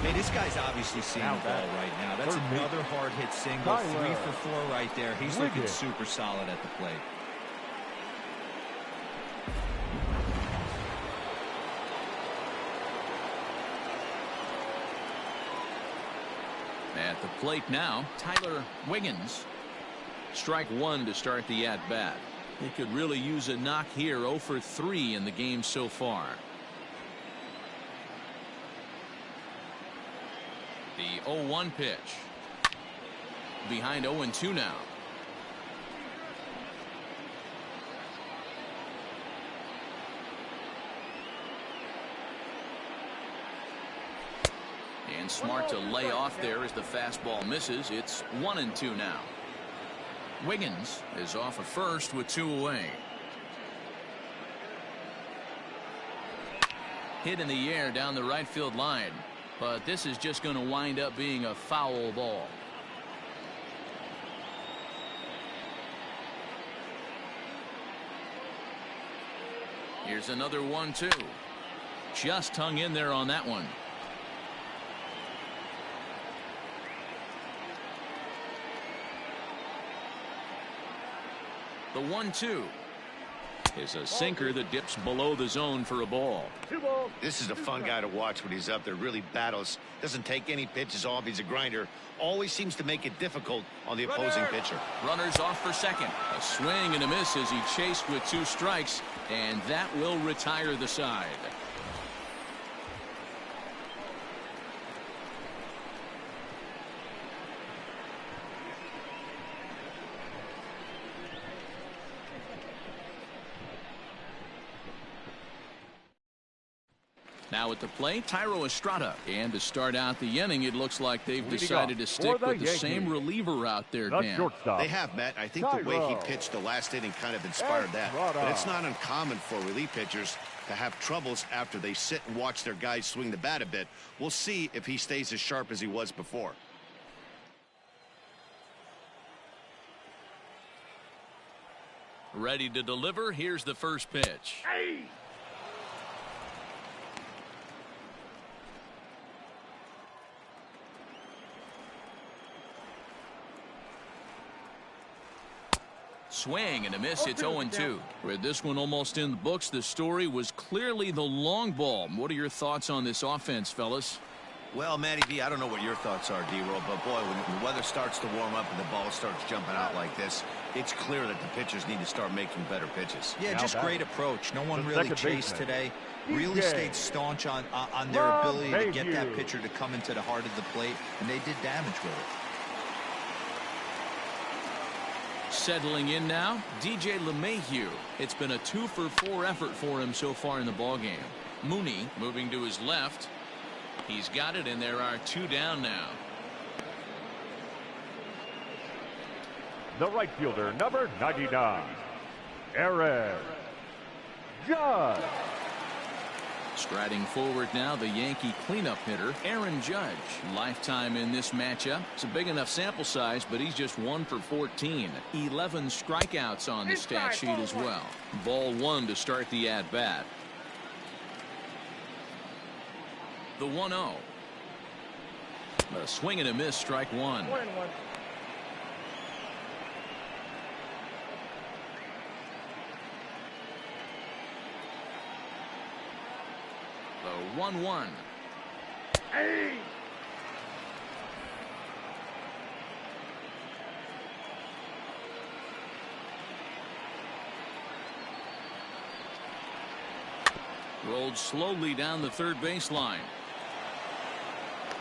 Hey, this guy's obviously seeing the ball right now. That's another hard hit single. 3 for 4 right there. He's looking super solid at the plate. At the plate now, Tyler Wiggins. Strike 1 to start the at-bat. He could really use a knock here. 0 for 3 in the game so far. The 0-1 pitch. Behind 0-2 now. And smart to lay off there as the fastball misses. It's 1-2 now. Wiggins is off of first with 2 away. Hit in the air down the right field line. But this is just going to wind up being a foul ball. Here's another 1-2. Just hung in there on that one. The 1-2 is a sinker that dips below the zone for a ball. This is a fun guy to watch when he's up there. Really battles. Doesn't take any pitches off. He's a grinder. Always seems to make it difficult on the opposing pitcher. Runners off for second. A swing and a miss as he chased with 2 strikes, and that will retire the side. Now at the plate, Tyro Estrada. And to start out the inning, it looks like they've decided to stick with the same reliever out there, Dan. They have, Matt. I think the way he pitched the last inning kind of inspired that. But it's not uncommon for relief pitchers to have troubles after they sit and watch their guys swing the bat a bit. We'll see if he stays as sharp as he was before. Ready to deliver. Here's the first pitch. swing and a miss. It's 0-2. With this one almost in the books, the story was clearly the long ball. What are your thoughts on this offense, fellas? Well, Matty V, I don't know what your thoughts are, D-Roll, but boy, when the weather starts to warm up and the ball starts jumping out like this, it's clear that the pitchers need to start making better pitches. Yeah, just great approach. No one really chased today. Really stayed staunch on their ability to get that pitcher to come into the heart of the plate, and they did damage with it. Settling in now, DJ LeMahieu. It's been a 2-for-4 effort for him so far in the ballgame. Mooney moving to his left. He's got it, and there are 2 down now. The right fielder, number 99, Aaron Judge. Striding forward now, the Yankee cleanup hitter, Aaron Judge. Lifetime in this matchup. It's a big enough sample size, but he's just 1 for 14. 11 strikeouts on the stat sheet as well. Ball 1 to start the at-bat. The 1-0. A swing and a miss, strike 1. 1-1. The 1-1. Hey! Rolled slowly down the third baseline.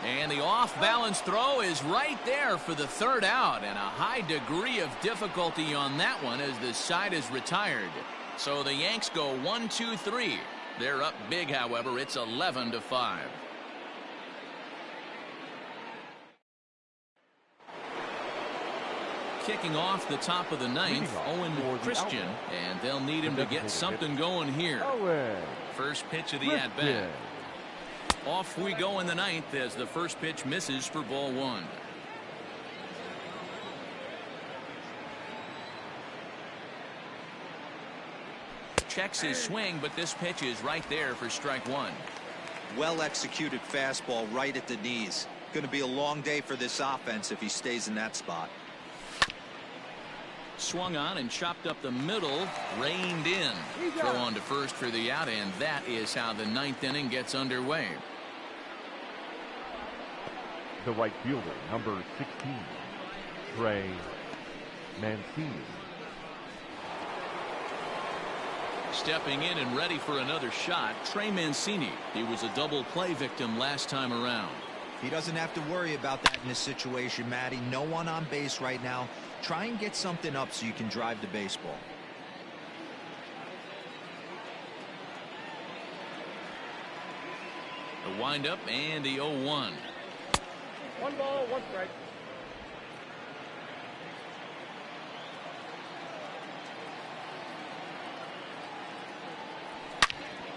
And the off-balance throw is right there for the third out, and a high degree of difficulty on that one as the side is retired. So the Yanks go 1-2-3. They're up big, however. It's 11-5. Kicking off the top of the ninth, Owen Christian, and they'll need him to get something going here. First pitch of the at-bat. Off we go in the ninth as the first pitch misses for ball 1. Checks his swing, but this pitch is right there for strike 1. Well executed fastball right at the knees. Going to be a long day for this offense if he stays in that spot. Swung on and chopped up the middle, reined in. Throw on to first for the out, and that is how the ninth inning gets underway. The right fielder, number 16, Trey Mancini. Stepping in and ready for another shot, Trey Mancini. He was a double play victim last time around. He doesn't have to worry about that in this situation, Matty. No one on base right now. Try and get something up so you can drive the baseball. The windup and the 0-1. 1 ball, 1 strike.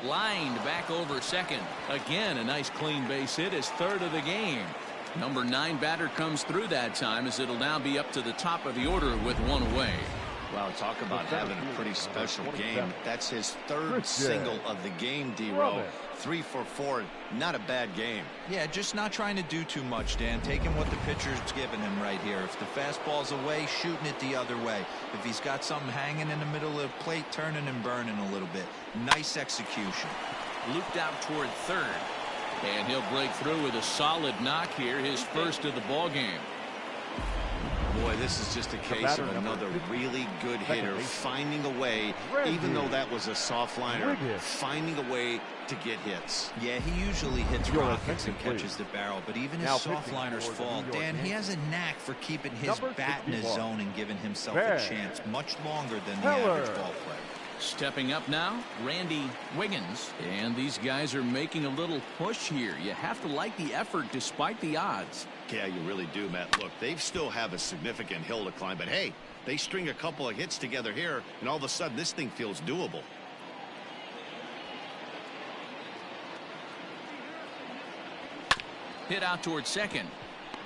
Lined back over second. Again, a nice clean base hit, his third of the game. Number 9 batter comes through that time as it'll now be up to the top of the order with 1 away. Wow, talk about having a pretty special game. That's his third single of the game, D-Row. 3 for 4. Not a bad game. Yeah, just not trying to do too much, Dan. Taking what the pitcher's giving him right here. If the fastball's away, shooting it the other way. If he's got something hanging in the middle of the plate, turning and burning a little bit. Nice execution. Looped out toward third. And he'll break through with a solid knock here, his first of the ball game. Boy, this is just a case of another really good hitter finding a way, even though that was a soft liner, finding a way to get hits. Yeah, he usually hits rockets and catches the barrel, but even his soft liners fall. Dan, he has a knack for keeping his bat in his zone and giving himself a chance much longer than the average ball player. Stepping up now, Randy Wiggins. And these guys are making a little push here. You have to like the effort despite the odds. Yeah, you really do, Matt. Look, they still have a significant hill to climb, but hey, they string a couple of hits together here, and all of a sudden this thing feels doable. Hit out toward second.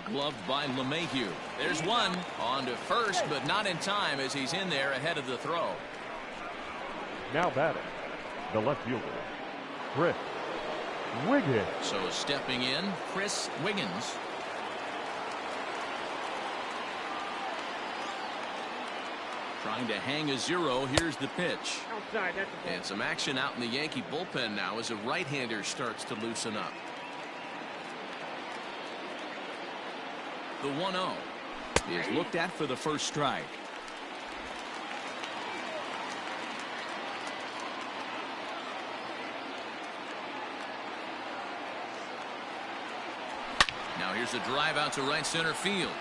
Gloved by LeMahieu. There's one. On to first, but not in time as he's in there ahead of the throw. Now batting, the left fielder, Chris Wiggins. So stepping in, Chris Wiggins. Trying to hang a 0. Here's the pitch. Outside, that's a ball. And some action out in the Yankee bullpen now as a right-hander starts to loosen up. The 1-0 is looked at for the first strike. Now here's a drive out to right center field.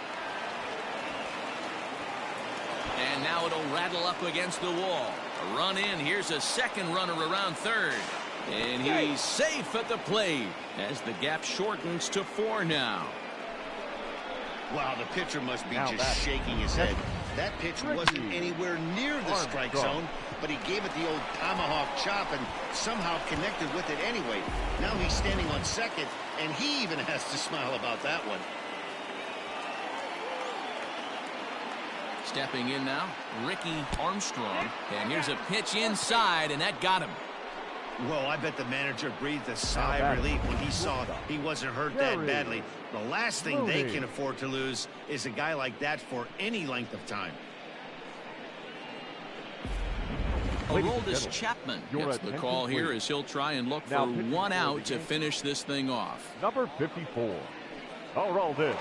And now it'll rattle up against the wall. A run in. Here's a second runner around third. And he's safe at the plate as the gap shortens to 4 now. Wow, the pitcher must be just shaking his head. That pitch wasn't anywhere near the strike zone, but he gave it the old tomahawk chop and somehow connected with it anyway. Now he's standing on second, and he even has to smile about that one. Stepping in now, Ricky Armstrong. And here's a pitch inside, and that got him. Well, I bet the manager breathed a sigh of relief when he saw he wasn't hurt that badly. The last thing they can afford to lose is a guy like that for any length of time. Aroldis Chapman gets the call here as he'll try and look for 1 out to finish this thing off. Number 54, Aroldis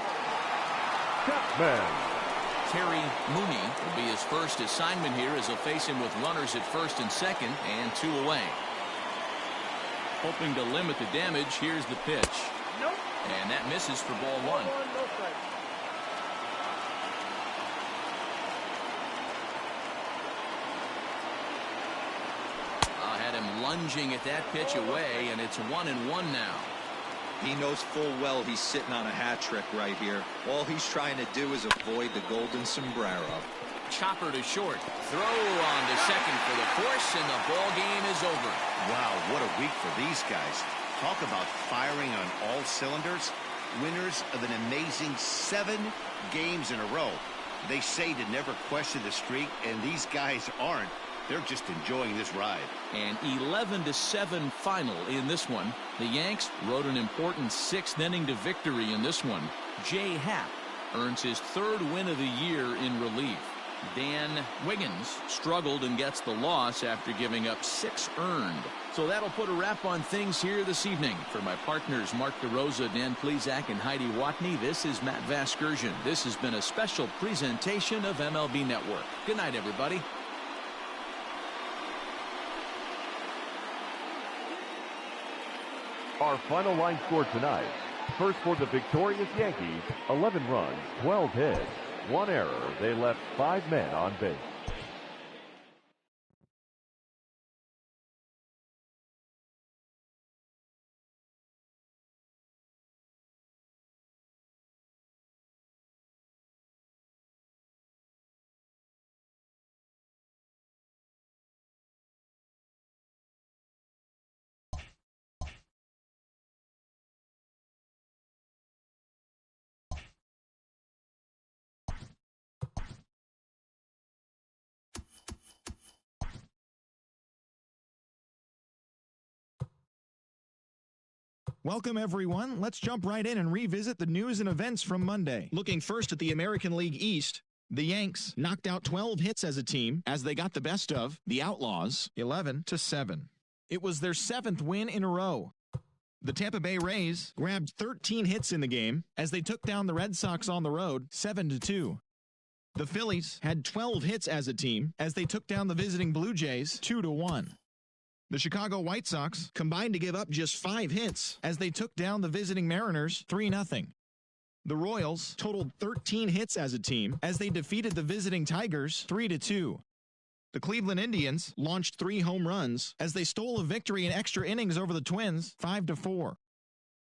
Chapman. Terry Mooney will be his first assignment here as he'll face him with runners at first and second and 2 away. Hoping to limit the damage. Here's the pitch. Nope. And that misses for ball 1. No strike. Had him lunging at that pitch away, and it's 1-1 now. He knows full well he's sitting on a hat trick right here. All he's trying to do is avoid the golden sombrero. Chopper to short. Throw on to second for the force, and the ball game is over. Wow, what a week for these guys. Talk about firing on all cylinders. Winners of an amazing 7 games in a row. They say to never question the streak, and these guys aren't. They're just enjoying this ride. An 11-7 final in this one. The Yanks rode an important 6th inning to victory in this one. Jay Happ earns his 3rd win of the year in relief. Dan Wiggins struggled and gets the loss after giving up 6 earned. So that'll put a wrap on things here this evening. For my partners Mark DeRosa, Dan Plesac, and Heidi Watney, this is Matt Vasgersian. This has been a special presentation of MLB Network. Good night, everybody. Our final line score tonight. First for the victorious Yankees, 11 runs, 12 hits, 1 error. They left 5 men on base. Welcome, everyone. Let's jump right in and revisit the news and events from Monday. Looking first at the American League East, the Yanks knocked out 12 hits as a team as they got the best of the Outlaws 11-7. It was their 7th win in a row. The Tampa Bay Rays grabbed 13 hits in the game as they took down the Red Sox on the road 7-2. The Phillies had 12 hits as a team as they took down the visiting Blue Jays 2-1. The Chicago White Sox combined to give up just 5 hits as they took down the visiting Mariners 3-0. The Royals totaled 13 hits as a team as they defeated the visiting Tigers 3-2. The Cleveland Indians launched 3 home runs as they stole a victory in extra innings over the Twins 5-4.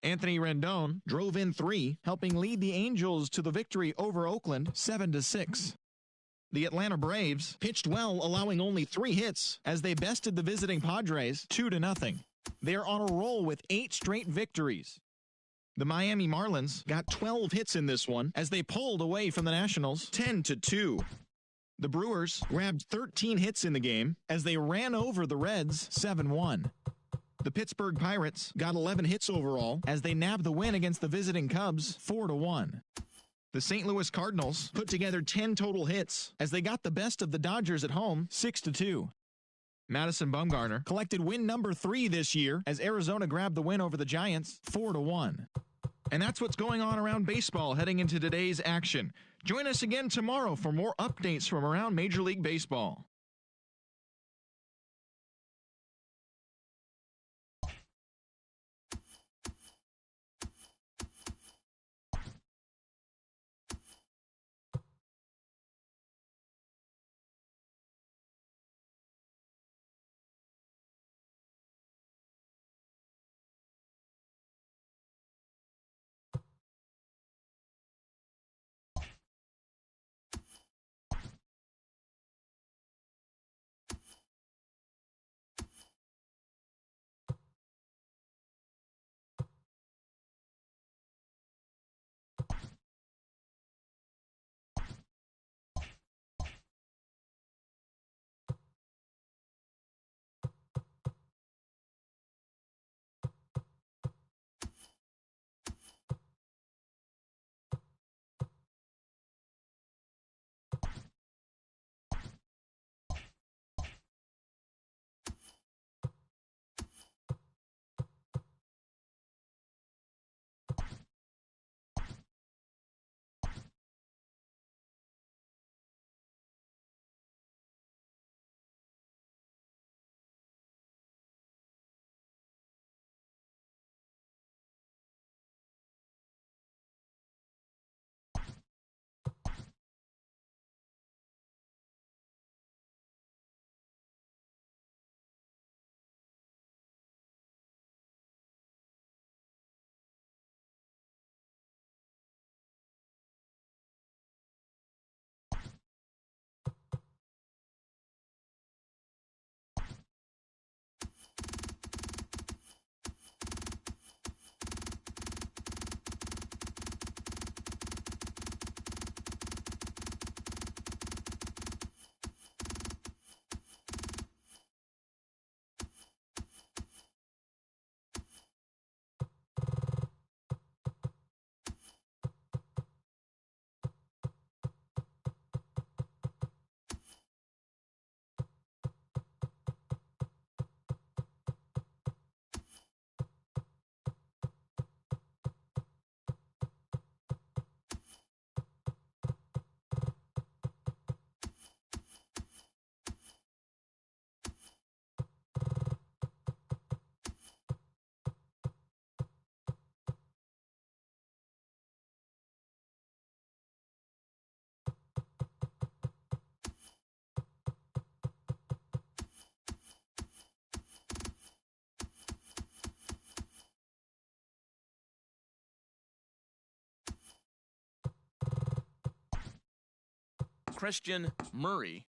Anthony Rendon drove in 3, helping lead the Angels to the victory over Oakland 7-6. The Atlanta Braves pitched well, allowing only 3 hits as they bested the visiting Padres 2-0. They're on a roll with 8 straight victories. The Miami Marlins got 12 hits in this one as they pulled away from the Nationals 10-2. The Brewers grabbed 13 hits in the game as they ran over the Reds 7-1. The Pittsburgh Pirates got 11 hits overall as they nabbed the win against the visiting Cubs 4-1. The St. Louis Cardinals put together 10 total hits as they got the best of the Dodgers at home 6-2. Madison Bumgarner collected win number 3 this year as Arizona grabbed the win over the Giants 4-1. And that's what's going on around baseball heading into today's action. Join us again tomorrow for more updates from around Major League Baseball. Christian Murray